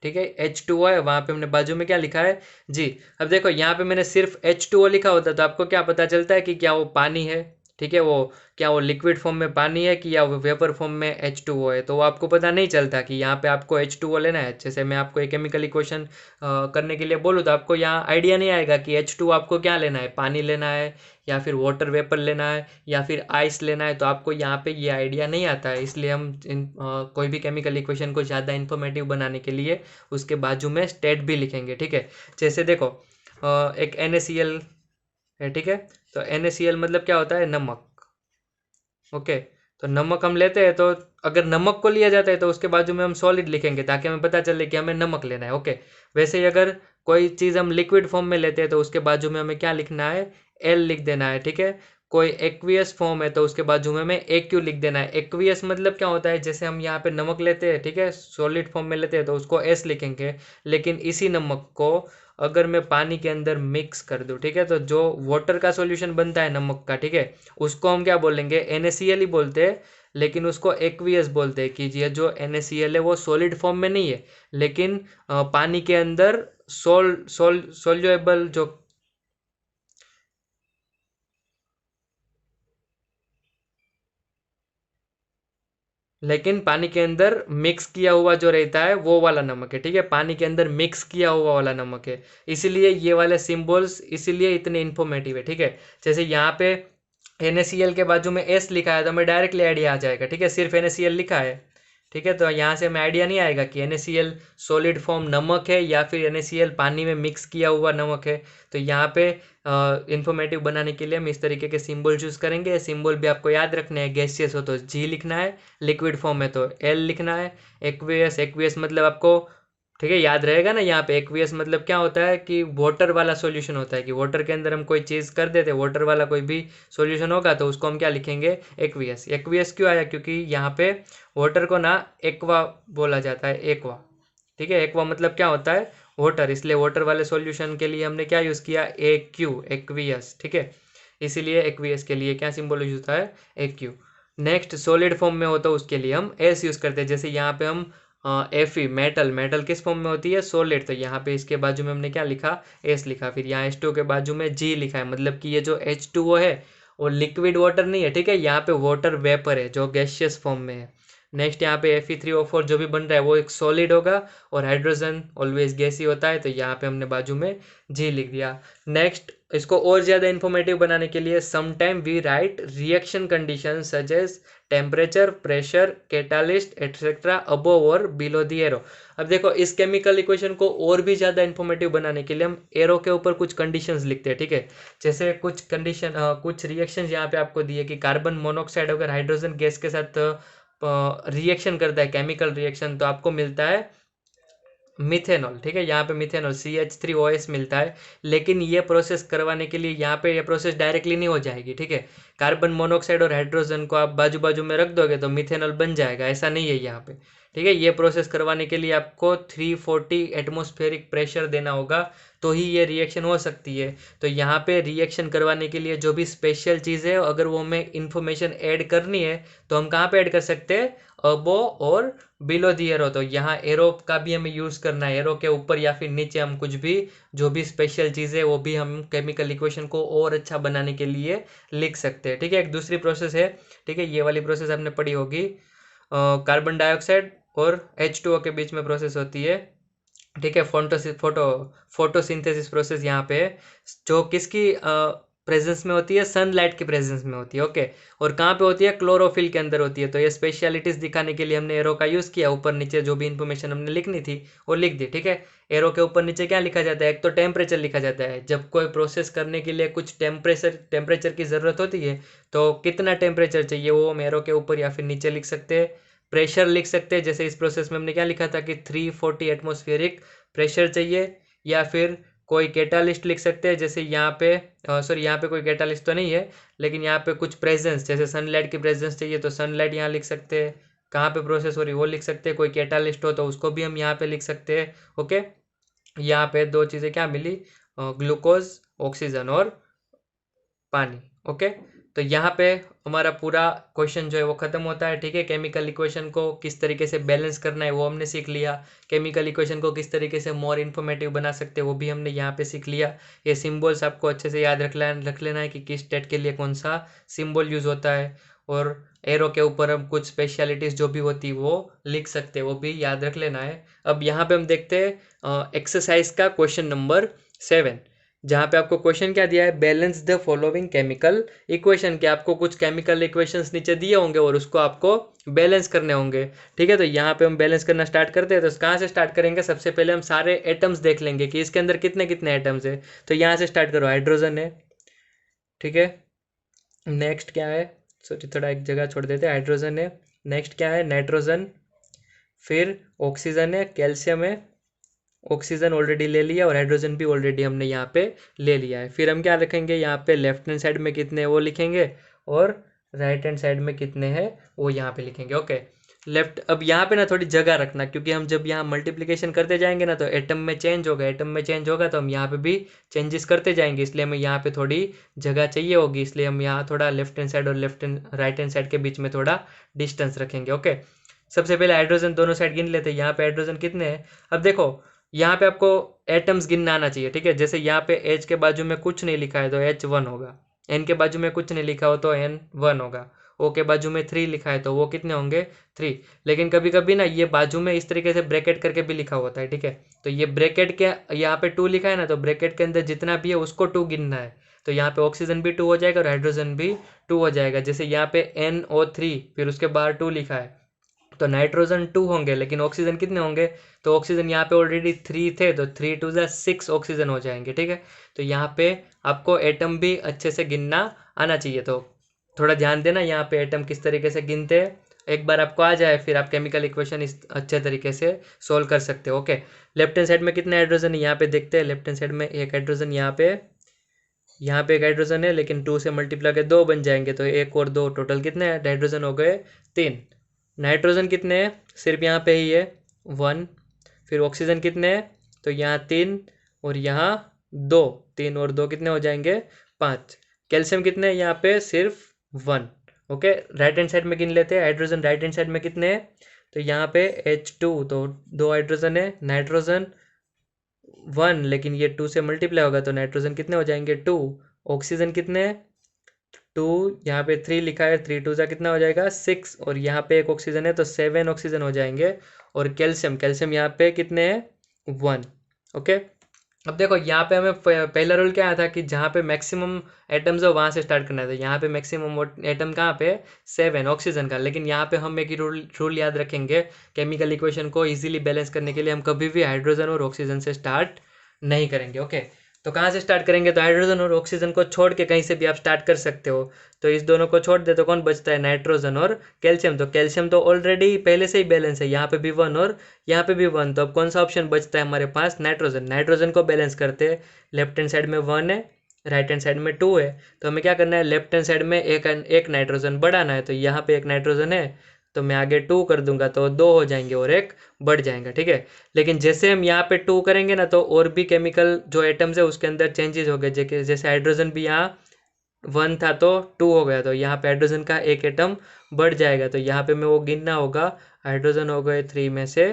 ठीक है, H2O है, वहां पे हमने बाजू में क्या लिखा है, जी। अब देखो यहाँ पे मैंने सिर्फ H2O लिखा होता तो आपको क्या पता चलता है कि क्या वो पानी है, ठीक है, वो क्या वो लिक्विड फॉर्म में पानी है कि या वो वेपर फॉर्म में H2O है, तो वो आपको पता नहीं चलता कि यहाँ पे आपको H2O लेना है। जैसे मैं आपको एक केमिकल इक्वेशन करने के लिए बोलूँ तो आपको यहाँ आइडिया नहीं आएगा कि H2O आपको क्या लेना है, पानी लेना है या फिर वाटर वेपर लेना है या फिर आइस लेना है, तो आपको यहाँ पे ये आइडिया नहीं आता है। इसलिए हम कोई भी केमिकल इक्वेशन को ज़्यादा इन्फॉर्मेटिव बनाने के लिए उसके बाजू में स्टेट भी लिखेंगे। ठीक है, जैसे देखो एक NaCl है, ठीक है, तो NaCl मतलब क्या होता है, नमक, ओके। तो नमक हम लेते हैं तो अगर नमक को लिया जाता है तो उसके बाजू में हम सॉलिड लिखेंगे ताकि हमें पता चले कि हमें नमक लेना है, ओके। वैसे ही अगर कोई चीज़ हम लिक्विड फॉर्म में लेते हैं तो उसके बाजू में हमें क्या लिखना है, एल लिख देना है, ठीक है। कोई एक्वियस फॉर्म है तो उसके बाजू में हमें AQ लिख देना है। एक्वियस मतलब क्या होता है, जैसे हम यहाँ पे नमक लेते हैं, ठीक है, सॉलिड फॉर्म में लेते हैं तो उसको S लिखेंगे, लेकिन इसी नमक को अगर मैं पानी के अंदर मिक्स कर दूं, ठीक है, तो जो वाटर का सॉल्यूशन बनता है नमक का, ठीक है, उसको हम क्या बोलेंगे, NaCl ही बोलते हैं, लेकिन उसको एक्वियस बोलते हैं कि ये जो NaCl है वो सॉलिड फॉर्म में नहीं है, लेकिन पानी के अंदर सोल्यूएबल जो लेकिन पानी के अंदर मिक्स किया हुआ जो रहता है वो वाला नमक है। ठीक है, पानी के अंदर मिक्स किया हुआ वाला नमक है, इसीलिए ये वाले सिंबल्स इसीलिए इतने इन्फॉर्मेटिव है। ठीक है, जैसे यहाँ पे NaCl के बाजू में S लिखा है तो हमें डायरेक्टली आइडिया आ जाएगा। ठीक है, सिर्फ NaCl लिखा है, ठीक है, तो यहाँ से हमें आइडिया नहीं आएगा कि NaCl सॉलिड फॉर्म नमक है या फिर NaCl पानी में मिक्स किया हुआ नमक है। तो यहाँ पे इंफॉर्मेटिव बनाने के लिए हम इस तरीके के सिंबल चूज करेंगे। सिंबल भी आपको याद रखने हैं, गैसियस हो तो जी लिखना है, लिक्विड फॉर्म में तो एल लिखना है, एक्वियस, एक्वियस मतलब आपको ठीक है याद रहेगा ना। यहाँ पे एक्वियस मतलब क्या होता है कि वाटर वाला सॉल्यूशन होता है, कि वाटर के अंदर हम कोई चीज़ कर देते, वाटर वाला कोई भी सॉल्यूशन होगा तो उसको हम क्या लिखेंगे, एक्वियस। एक्वियस क्यों आया, क्योंकि यहाँ पे वाटर को ना एक्वा बोला जाता है, एक्वा, ठीक है। एक्वा मतलब क्या होता है, वाटर, इसलिए वाटर वाले सॉल्यूशन के लिए हमने क्या यूज़ किया, ए क्यू, एक्वियस, ठीक है। इसीलिए एक्वियस के लिए क्या सिंबल यूज होता है, ए क्यू। नेक्स्ट सॉलिड फॉर्म में होता है उसके लिए हम एस यूज़ करते हैं। जैसे यहाँ पे हम एफी, मेटल, मेटल किस फॉर्म में होती है, सॉलिड, तो यहाँ पे इसके बाजू में हमने क्या लिखा, एस लिखा। फिर यहाँ H2O के बाजू में जी लिखा है, मतलब कि ये जो H2O है वो लिक्विड वाटर नहीं है, ठीक है, यहाँ पे वाटर वेपर है जो गैसियस फॉर्म में है। नेक्स्ट यहाँ पे Fe3O4 जो भी बन रहा है वो एक सॉलिड होगा, और हाइड्रोजन ऑलवेज गैसी होता है, तो यहाँ पे हमने बाजू में जी लिख दिया। नेक्स्ट इसको और ज़्यादा इंफॉर्मेटिव बनाने के लिए sometime we write reaction condition such as temperature, pressure, catalyst etcetera above और बिलो द एरो। अब देखो इस केमिकल इक्वेशन को और भी ज़्यादा इंफॉर्मेटिव बनाने के लिए हम एरो के ऊपर कुछ कंडीशंस लिखते हैं, ठीक है। जैसे कुछ कंडीशन, कुछ रिएक्शंस यहाँ पे आपको दिए कि कार्बन मोनोऑक्साइड अगर हाइड्रोजन गैस के साथ रिएक्शन करता है, केमिकल रिएक्शन, तो आपको मिलता है मिथेनॉल, ठीक है। यहाँ पे मिथेनॉल CH3OS मिलता है, लेकिन ये प्रोसेस करवाने के लिए यहाँ पे ये प्रोसेस डायरेक्टली नहीं हो जाएगी, ठीक है। कार्बन मोनोऑक्साइड और हाइड्रोजन को आप बाजू बाजू में रख दोगे तो मिथेनॉल बन जाएगा, ऐसा नहीं है यहाँ पे, ठीक है। ये प्रोसेस करवाने के लिए आपको 340 एटमॉस्फेरिक प्रेशर देना होगा, तो ही ये रिएक्शन हो सकती है। तो यहाँ पे रिएक्शन करवाने के लिए जो भी स्पेशल चीज़ है, अगर वो हमें इंफॉर्मेशन ऐड करनी है तो हम कहाँ पे ऐड कर सकते हैं, अबो और बिलो दी एरो। तो यहाँ एरो का भी हमें यूज़ करना है, एरो के ऊपर या फिर नीचे हम कुछ भी, जो भी स्पेशल चीज़ है वो भी हम केमिकल इक्वेशन को और अच्छा बनाने के लिए लिख सकते हैं, ठीक है। एक दूसरी प्रोसेस है, ठीक है, ये वाली प्रोसेस आपने पढ़ी होगी, कार्बन डाइऑक्साइड और H2O के बीच में प्रोसेस होती है, ठीक है, फोटोसिंथेसिस प्रोसेस यहाँ पे है, जो किसकी प्रेजेंस में होती है, सनलाइट की प्रेजेंस में होती है, ओके। और कहाँ पे होती है, क्लोरोफिल के अंदर होती है। तो ये स्पेशलिटीज दिखाने के लिए हमने एरो का यूज़ किया, ऊपर नीचे जो भी इन्फॉर्मेशन हमने लिखनी थी वो लिख दी, ठीक है। एरो के ऊपर नीचे क्या लिखा जाता है, एक तो टेम्परेचर लिखा जाता है, जब कोई प्रोसेस करने के लिए कुछ टेम्परेचर की ज़रूरत होती है तो कितना टेम्परेचर चाहिए वो हम एरो के ऊपर या फिर नीचे लिख सकते हैं। प्रेशर लिख सकते हैं, जैसे इस प्रोसेस में हमने क्या लिखा था कि 340 एटमॉस्फेरिक प्रेशर चाहिए, या फिर कोई कैटालिस्ट लिख सकते हैं, जैसे यहाँ पे सॉरी यहाँ पे कोई कैटालिस्ट तो नहीं है, लेकिन यहाँ पे कुछ प्रेजेंस, जैसे सनलाइट की प्रेजेंस चाहिए तो सनलाइट यहाँ लिख सकते हैं, कहाँ पे प्रोसेस हो रही है वो लिख सकते हैं, कोई कैटालिस्ट हो तो उसको भी हम यहाँ पे लिख सकते हैं, ओके। यहाँ पे दो चीज़ें क्या मिली, ग्लूकोज, ऑक्सीजन और पानी, ओके। तो यहाँ पे हमारा पूरा क्वेश्चन जो है वो खत्म होता है, ठीक है। केमिकल इक्वेशन को किस तरीके से बैलेंस करना है वो हमने सीख लिया, केमिकल इक्वेशन को किस तरीके से मोर इन्फॉर्मेटिव बना सकते हैं वो भी हमने यहाँ पे सीख लिया। ये सिंबल्स आपको अच्छे से याद रख लेना है कि किस स्टेट के लिए कौन सा सिंबल यूज़ होता है, और एरो के ऊपर हम कुछ स्पेशलिटीज़ जो भी होती है वो लिख सकते हैं, वो भी याद रख लेना है। अब यहाँ पे हम देखते हैं एक्सरसाइज का क्वेश्चन नंबर 7, जहाँ पे आपको क्वेश्चन क्या दिया है, balance the following chemical equation, के आपको कुछ केमिकल इक्वेशंस नीचे दिए होंगे और उसको आपको बैलेंस करने होंगे, ठीक है। तो यहाँ पे हम बैलेंस करना स्टार्ट करते हैं, तो कहाँ से स्टार्ट करेंगे, सबसे पहले हम सारे एटम्स देख लेंगे कि इसके अंदर कितने कितने एटम्स है। तो यहाँ से स्टार्ट करो, हाइड्रोजन है, ठीक है। नेक्स्ट क्या है, सॉरी थोड़ा एक जगह छोड़ देते हैं, हाइड्रोजन है। नेक्स्ट क्या है, नाइट्रोजन, फिर ऑक्सीजन है, कैल्शियम है, ऑक्सीजन ऑलरेडी ले लिया, और हाइड्रोजन भी ऑलरेडी हमने यहाँ पे ले लिया है। फिर हम क्या रखेंगे, यहाँ पे लेफ्ट हैंड साइड में कितने हैं वो लिखेंगे, और राइट हैंड साइड में कितने हैं वो यहाँ पे लिखेंगे, ओके। लेफ्ट, अब यहाँ पे ना थोड़ी जगह रखना, क्योंकि हम जब यहाँ मल्टीप्लिकेशन करते जाएंगे ना तो एटम में चेंज होगा, एटम में चेंज होगा तो हम यहाँ पे भी चेंजेस करते जाएंगे, इसलिए हमें यहाँ पे थोड़ी जगह चाहिए होगी, इसलिए हम यहाँ थोड़ा लेफ्ट हैंड साइड और राइट हैंड साइड के बीच में थोड़ा डिस्टेंस रखेंगे, ओके। सबसे पहले हाइड्रोजन दोनों साइड गिन लेते हैं, यहाँ पे हाइड्रोजन कितने हैं। अब देखो यहाँ पे आपको एटम्स गिनना आना चाहिए, ठीक है। जैसे यहाँ पे H के बाजू में कुछ नहीं लिखा है तो H1 होगा, N के बाजू में कुछ नहीं लिखा हो तो N1 होगा, O के बाजू में 3 लिखा है तो वो कितने होंगे, 3। लेकिन कभी कभी ना ये बाजू में इस तरीके से ब्रैकेट करके भी लिखा होता है, ठीक है। तो ये ब्रैकेट के यहाँ पे 2 लिखा है ना, तो ब्रैकेट के अंदर जितना भी है उसको 2 गिनना है। तो यहाँ पे ऑक्सीजन भी 2 हो जाएगा और हाइड्रोजन भी 2 हो जाएगा। जैसे यहाँ पे NO3 फिर उसके बाहर 2 लिखा है, तो नाइट्रोजन 2 होंगे, लेकिन ऑक्सीजन कितने होंगे, तो ऑक्सीजन यहाँ पे ऑलरेडी 3 थे, तो 3 2 6 ऑक्सीजन हो जाएंगे, ठीक है। तो यहाँ पे आपको एटम भी अच्छे से गिनना आना चाहिए। तो थोड़ा ध्यान देना यहाँ पे एटम किस तरीके से गिनते हैं। एक बार आपको आ जाए फिर आप केमिकल इक्वेशन इस अच्छे तरीके से सोल्व कर सकते हो। ओके, लेफ्ट हैंड साइड में कितने हाइड्रोजन यहाँ पे देखते हैं। लेफ्ट हैंड साइड में एक हाइड्रोजन, यहाँ पे एक हाइड्रोजन है, लेकिन 2 से मल्टीप्लाई के 2 बन जाएंगे, तो 1 और 2 टोटल कितने हाइड्रोजन हो गए 3। नाइट्रोजन कितने हैं, सिर्फ यहाँ पे ही है 1। फिर ऑक्सीजन कितने हैं, तो यहाँ 3 और यहाँ 2, 3 और 2 कितने हो जाएंगे 5। कैल्शियम कितने हैं यहाँ पे, सिर्फ 1। ओके, राइट हैंड साइड में गिन लेते हैं। हाइड्रोजन राइट हैंड साइड में कितने हैं, तो यहाँ पे H2, तो 2 हाइड्रोजन है। नाइट्रोजन 1, लेकिन ये 2 से मल्टीप्लाई होगा तो नाइट्रोजन कितने हो जाएंगे 2। ऑक्सीजन कितने हैं 2, यहाँ पे 3 लिखा है, 3 2 सा कितना हो जाएगा 6, और यहाँ पे एक ऑक्सीजन है तो 7 ऑक्सीजन हो जाएंगे। और कैल्शियम यहाँ पे कितने हैं 1। ओके, अब देखो यहाँ पे हमें पहला रूल क्या आया था कि जहाँ पे मैक्सिमम एटम्स हो वहाँ से स्टार्ट करना था। यहाँ पे मैक्सिमम एटम कहाँ पे 7 ऑक्सीजन का, लेकिन यहाँ पे हम एक ही रूल याद रखेंगे, केमिकल इक्वेशन को इजीली बैलेंस करने के लिए हम कभी भी हाइड्रोजन और ऑक्सीजन से स्टार्ट नहीं करेंगे। ओके, तो कहाँ से स्टार्ट करेंगे, तो हाइड्रोजन और ऑक्सीजन को छोड़ के कहीं से भी आप स्टार्ट कर सकते हो। तो इस दोनों को छोड़ दे तो कौन बचता है, नाइट्रोजन और कैल्शियम। तो कैल्शियम तो ऑलरेडी पहले से ही बैलेंस है, यहाँ पे भी 1 और यहाँ पे भी 1, तो अब कौन सा ऑप्शन बचता है हमारे पास, नाइट्रोजन। नाइट्रोजन को बैलेंस करते हैं, लेफ्ट हैंड साइड में 1 है, राइट हैंड साइड में 2 है, तो हमें क्या करना है, लेफ्ट हैंड साइड में एक नाइट्रोजन बढ़ाना है। तो यहाँ पे एक नाइट्रोजन है तो मैं आगे 2 कर दूंगा तो 2 हो जाएंगे और एक बढ़ जाएगा। ठीक है, लेकिन जैसे हम यहाँ पे 2 करेंगे ना तो और भी केमिकल जो एटम्स है उसके अंदर चेंजेस हो गए। जैसे हाइड्रोजन भी यहाँ 1 था तो 2 हो गया, तो यहाँ पे हाइड्रोजन का एक एटम बढ़ जाएगा, तो यहाँ पे मैं वो गिनना होगा, हाइड्रोजन हो गए 3 में से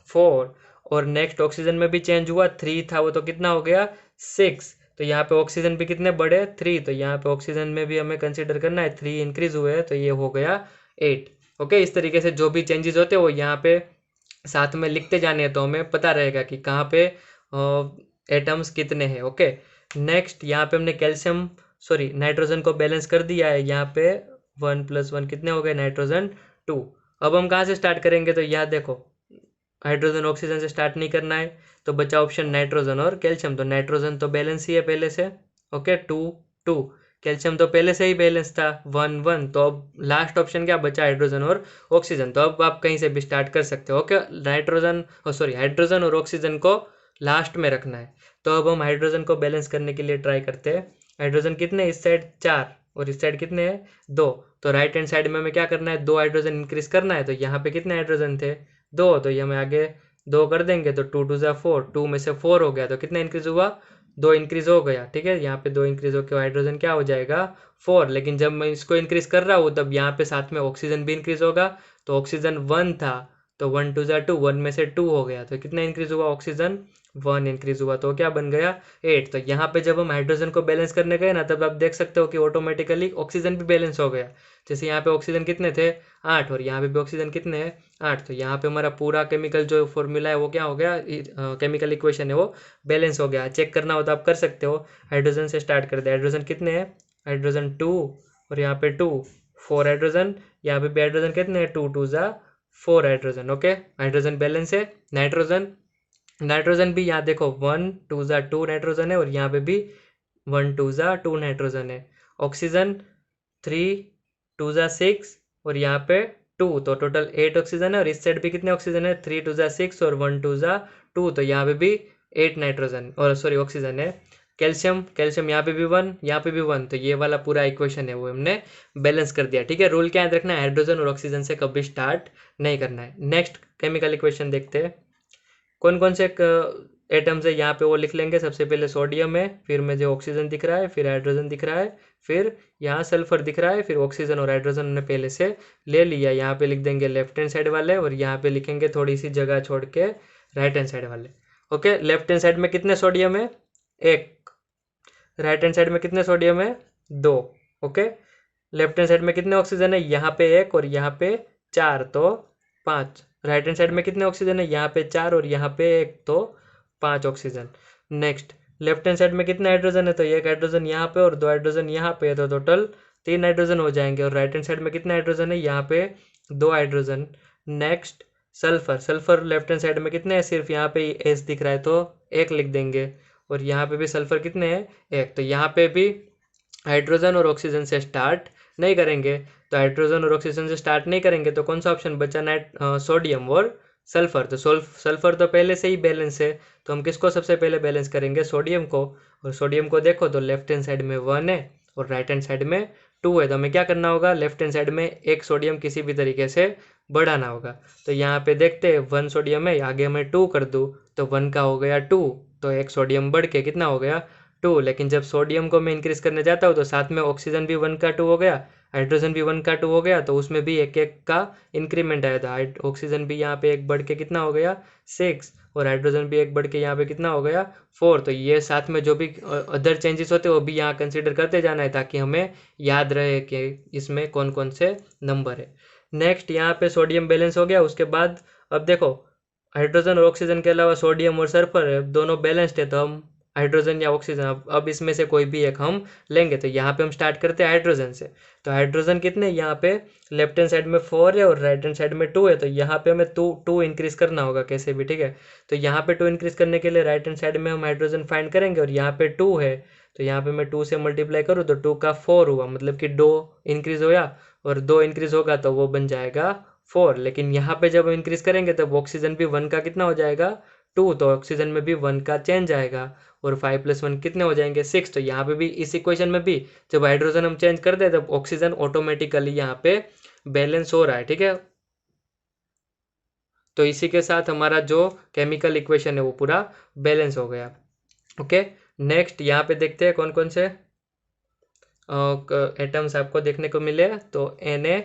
4। और नेक्स्ट ऑक्सीजन में भी चेंज हुआ, 3 था वो तो कितना हो गया 6। तो यहाँ पे ऑक्सीजन भी कितने बढ़े 3, तो यहाँ पे ऑक्सीजन में भी हमें कंसिडर करना है 3 इंक्रीज हुए हैं, तो ये हो गया 8। ओके, इस तरीके से जो भी चेंजेस होते हैं वो यहाँ पे साथ में लिखते जाने हैं, तो हमें पता रहेगा कि कहाँ पे एटम्स कितने हैं। ओके, नेक्स्ट यहाँ पे हमने कैल्शियम सॉरी नाइट्रोजन को बैलेंस कर दिया है, यहाँ पे 1 + 1 कितने हो गए नाइट्रोजन 2। अब हम कहाँ से स्टार्ट करेंगे, तो यहाँ देखो हाइड्रोजन ऑक्सीजन से स्टार्ट नहीं करना है, तो बचा ऑप्शन नाइट्रोजन और कैल्शियम। तो नाइट्रोजन तो बैलेंस ही है पहले से, ओके 2 2। कैल्शियम तो पहले से ही बैलेंस था 1 1, तो अब लास्ट ऑप्शन क्या बचा, हाइड्रोजन और ऑक्सीजन। तो अब आप कहीं से भी स्टार्ट कर सकते हो। ओके, हाइड्रोजन और ऑक्सीजन को लास्ट में रखना है। तो अब हम हाइड्रोजन को बैलेंस करने के लिए ट्राई करते हैं। हाइड्रोजन कितने, इस साइड 4 और इस साइड कितने हैं 2, तो राइट हैंड साइड में हमें क्या करना है 2 हाइड्रोजन इंक्रीज करना है। तो यहाँ पे कितने हाइड्रोजन थे 2, तो ये हमें आगे 2 कर देंगे, तो 2 2 ज़ा 4, 2 में से 4 हो गया, तो कितना इंक्रीज हुआ 2 इंक्रीज हो गया। ठीक है, यहाँ पे 2 इंक्रीज होकर हाइड्रोजन क्या हो जाएगा 4। लेकिन जब मैं इसको इंक्रीज कर रहा हूँ तब यहाँ पे साथ में ऑक्सीजन भी इंक्रीज होगा, तो ऑक्सीजन 1 था तो 1 2 ज़ा 2, 1 में से 2 हो गया, तो कितना इंक्रीज हुआ ऑक्सीजन 1 इंक्रीज हुआ, तो क्या बन गया 8। तो यहाँ पे जब हम हाइड्रोजन को बैलेंस करने गए ना तब आप देख सकते हो कि ऑटोमेटिकली ऑक्सीजन भी बैलेंस हो गया। जैसे यहाँ पे ऑक्सीजन कितने थे 8 और यहाँ पे भी ऑक्सीजन कितने हैं 8, तो यहाँ पे हमारा पूरा केमिकल जो फॉर्मूला है वो क्या हो गया, केमिकल इक्वेशन है वो बैलेंस हो गया। चेक करना हो तो आप कर सकते हो। हाइड्रोजन से स्टार्ट कर दे, हाइड्रोजन कितने हैं, हाइड्रोजन 2 और यहाँ पे 2 4 हाइड्रोजन, यहाँ पे भी हाइड्रोजन कितने हैं 2 2 ज़ा 4 हाइड्रोजन। ओके, हाइड्रोजन बैलेंस है। नाइट्रोजन भी यहाँ देखो 1 2 ज़ा 2 नाइट्रोजन है और यहाँ पे भी 1 2 ज़ा 2 नाइट्रोजन है। ऑक्सीजन 3 2 ज़ा 6 और यहाँ पे 2, तो टोटल 8 ऑक्सीजन है। और इस साइड भी कितने ऑक्सीजन है 3 2 ज़ा 6 और 1 2 ज़ा 2, तो यहाँ पे भी 8 नाइट्रोजन और सॉरी ऑक्सीजन है। कैल्शियम यहाँ पे भी 1 यहाँ पे भी 1, तो ये वाला पूरा इक्वेशन है वो हमने बैलेंस कर दिया। ठीक है, रूल क्या याद रखना है, हाइड्रोजन और ऑक्सीजन से कभी स्टार्ट नहीं करना है। नेक्स्ट केमिकल इक्वेशन देखते हैं कौन कौन से एटम्स है, यहाँ पे वो लिख लेंगे। सबसे पहले सोडियम है, फिर मुझे ऑक्सीजन दिख रहा है, फिर हाइड्रोजन दिख रहा है, फिर यहाँ सल्फर दिख रहा है, फिर ऑक्सीजन और हाइड्रोजन हमने पहले से ले लिया। यहाँ पे लिख देंगे लेफ्ट हैंड साइड वाले और यहाँ पे लिखेंगे थोड़ी सी जगह छोड़ के राइट हैंड साइड वाले। ओके, लेफ्ट हैंड साइड में कितने सोडियम है 1, राइट हैंड साइड में कितने सोडियम है 2। ओके, लेफ्ट हैंड साइड में कितने ऑक्सीजन है, यहाँ पे 1 और यहाँ पे 4, तो 5। राइट हैंड साइड में कितने ऑक्सीजन है, यहाँ पे 4 और यहाँ पे 1, तो 5 oxygen. Next left hand side में कितने हाइड्रोजन है, तो 1 हाइड्रोजन यहाँ पे और 2 हाइड्रोजन यहाँ पे, तो टोटल 3 हाइड्रोजन हो जाएंगे। और राइट हैंड साइड में कितने हाइड्रोजन है, यहाँ पे 2 hydrogen. Next sulphur left hand side में कितने हैं, सिर्फ यहाँ पे एस दिख रहा है तो 1 लिख देंगे। और यहाँ पे भी सल्फर कितने हैं, 1। तो यहाँ पे भी हाइड्रोजन और ऑक्सीजन से स्टार्ट नहीं करेंगे। तो हाइड्रोजन और ऑक्सीजन से स्टार्ट नहीं करेंगे तो कौन सा ऑप्शन बचा, सोडियम और सल्फर। तो सल्फर तो पहले से ही बैलेंस है, तो हम किसको सबसे पहले बैलेंस करेंगे, सोडियम को। और सोडियम को देखो तो लेफ्ट हैंड साइड में 1 है और राइट हैंड साइड में 2 है। तो हमें क्या करना होगा, लेफ्ट हैंड साइड में एक सोडियम किसी भी तरीके से बढ़ाना होगा। तो यहाँ पे देखते हैं 1 सोडियम है, आगे मैं 2 कर दूँ तो 1 का हो गया 2, तो एक सोडियम बढ़ के कितना हो गया 2। लेकिन जब सोडियम को मैं इंक्रीज करने जाता हूँ तो साथ में ऑक्सीजन भी 1 का 2 हो गया, हाइड्रोजन भी 1 का 2 हो गया, तो उसमें भी एक एक का इंक्रीमेंट आया था। ऑक्सीजन भी यहाँ पे एक बढ़ के कितना हो गया 6 और हाइड्रोजन भी एक बढ़ के यहाँ पे कितना हो गया 4। तो ये साथ में जो भी अदर चेंजेस होते हैं वो भी यहाँ कंसिडर करते जाना है ताकि हमें याद रहे कि इसमें कौन कौन से नंबर है। नेक्स्ट यहाँ पे सोडियम बैलेंस हो गया। उसके बाद अब देखो हाइड्रोजन और ऑक्सीजन के अलावा सोडियम और सल्फर है, दोनों बैलेंस्ड है, तो हम हाइड्रोजन या ऑक्सीजन अब इसमें से कोई भी एक हम लेंगे। तो यहाँ पे हम स्टार्ट करते हैं हाइड्रोजन से। तो हाइड्रोजन कितने, यहाँ पे लेफ्ट हैंड साइड में 4 है और राइट हैंड साइड में 2 है। तो यहाँ पे हमें 2 इंक्रीज करना होगा कैसे भी, ठीक है। तो यहाँ पे 2 इंक्रीज करने के लिए राइट हैंड साइड में हम हाइड्रोजन फाइंड करेंगे और यहाँ पे 2 है, तो यहाँ पे मैं 2 से मल्टीप्लाई करूँ तो 2 का 4 हुआ, मतलब कि 2 इंक्रीज होया और 2 इंक्रीज होगा तो वो बन जाएगा 4। लेकिन यहाँ पे जब इंक्रीज करेंगे तब ऑक्सीजन भी 1 का कितना हो जाएगा 2, तो ऑक्सीजन में भी 1 का चेंज आएगा और 5 + 1 कितने हो जाएंगे 6। तो यहाँ पे भी इस इक्वेशन में भी जब हाइड्रोजन हम चेंज कर दे तब ऑक्सीजन ऑटोमेटिकली यहाँ पे बैलेंस हो रहा है, ठीक है। तो इसी के साथ हमारा जो केमिकल इक्वेशन है वो पूरा बैलेंस हो गया। ओके, नेक्स्ट यहाँ पे देखते हैं कौन कौन से एटम्स आपको देखने को मिले। तो Na,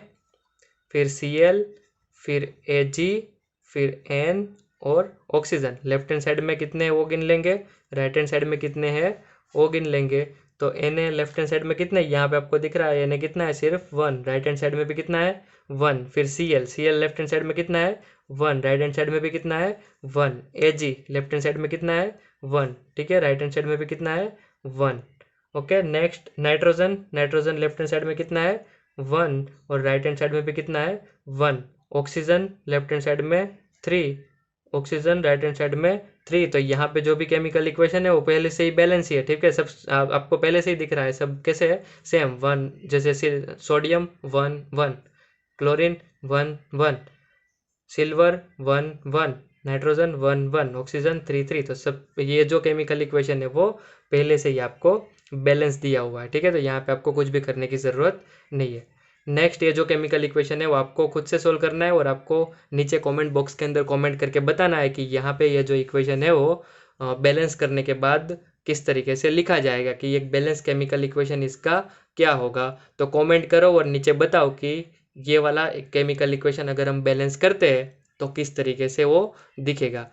फिर Cl, फिर Ag, फिर N और ऑक्सीजन। लेफ्ट हैंड साइड में कितने हैं वो गिन लेंगे, राइट हैंड साइड में कितने हैं वो गिन लेंगे। तो Na लेफ्ट हैंड साइड में कितने, यहाँ पे आपको दिख रहा है Na कितना है सिर्फ 1, राइट हैंड साइड में भी कितना है 1। फिर Cl लेफ्ट हैंड साइड में कितना है 1, राइट हैंड साइड में भी कितना है 1। Ag लेफ्ट हैंड साइड में कितना है 1, ठीक है, राइट हैंड साइड में भी कितना है 1। Okay, next nitrogen left hand side में कितना है 1 और राइट हैंड साइड में भी कितना है 1। ऑक्सीजन लेफ्ट हैंड साइड में 3, ऑक्सीजन राइट हैंड साइड में 3। तो यहाँ पे जो भी केमिकल इक्वेशन है वो पहले से ही बैलेंस ही है, ठीक है। सब आपको पहले से ही दिख रहा है, सब कैसे है सेम 1, जैसे sodium 1 1, chlorine 1 1, silver 1 1, nitrogen 1 1, oxygen 3 3। तो सब ये जो केमिकल इक्वेशन है वो पहले से ही आपको बैलेंस दिया हुआ है, ठीक है। तो यहाँ पे आपको कुछ भी करने की ज़रूरत नहीं है। नेक्स्ट ये जो केमिकल इक्वेशन है वो आपको खुद से सोल्व करना है और आपको नीचे कमेंट बॉक्स के अंदर कमेंट करके बताना है कि यहाँ पे ये जो इक्वेशन है वो बैलेंस करने के बाद किस तरीके से लिखा जाएगा, कि एक बैलेंस केमिकल इक्वेशन इसका क्या होगा। तो कमेंट करो और नीचे बताओ कि ये वाला केमिकल इक्वेशन अगर हम बैलेंस करते हैं तो किस तरीके से वो दिखेगा।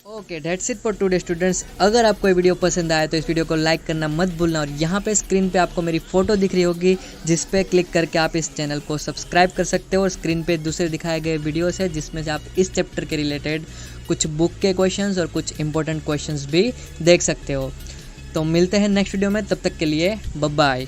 Okay, that's it for today students. अगर आपको ये वीडियो पसंद आया तो इस वीडियो को लाइक करना मत भूलना और यहाँ पे स्क्रीन पे आपको मेरी फ़ोटो दिख रही होगी जिस पे क्लिक करके आप इस चैनल को सब्सक्राइब कर सकते हो। और स्क्रीन पे दूसरे दिखाए गए वीडियोस है जिसमें से आप इस चैप्टर के रिलेटेड कुछ बुक के क्वेश्चंस और कुछ इंपॉर्टेंट क्वेश्चंस भी देख सकते हो। तो मिलते हैं नेक्स्ट वीडियो में, तब तक के लिए बाय बाय।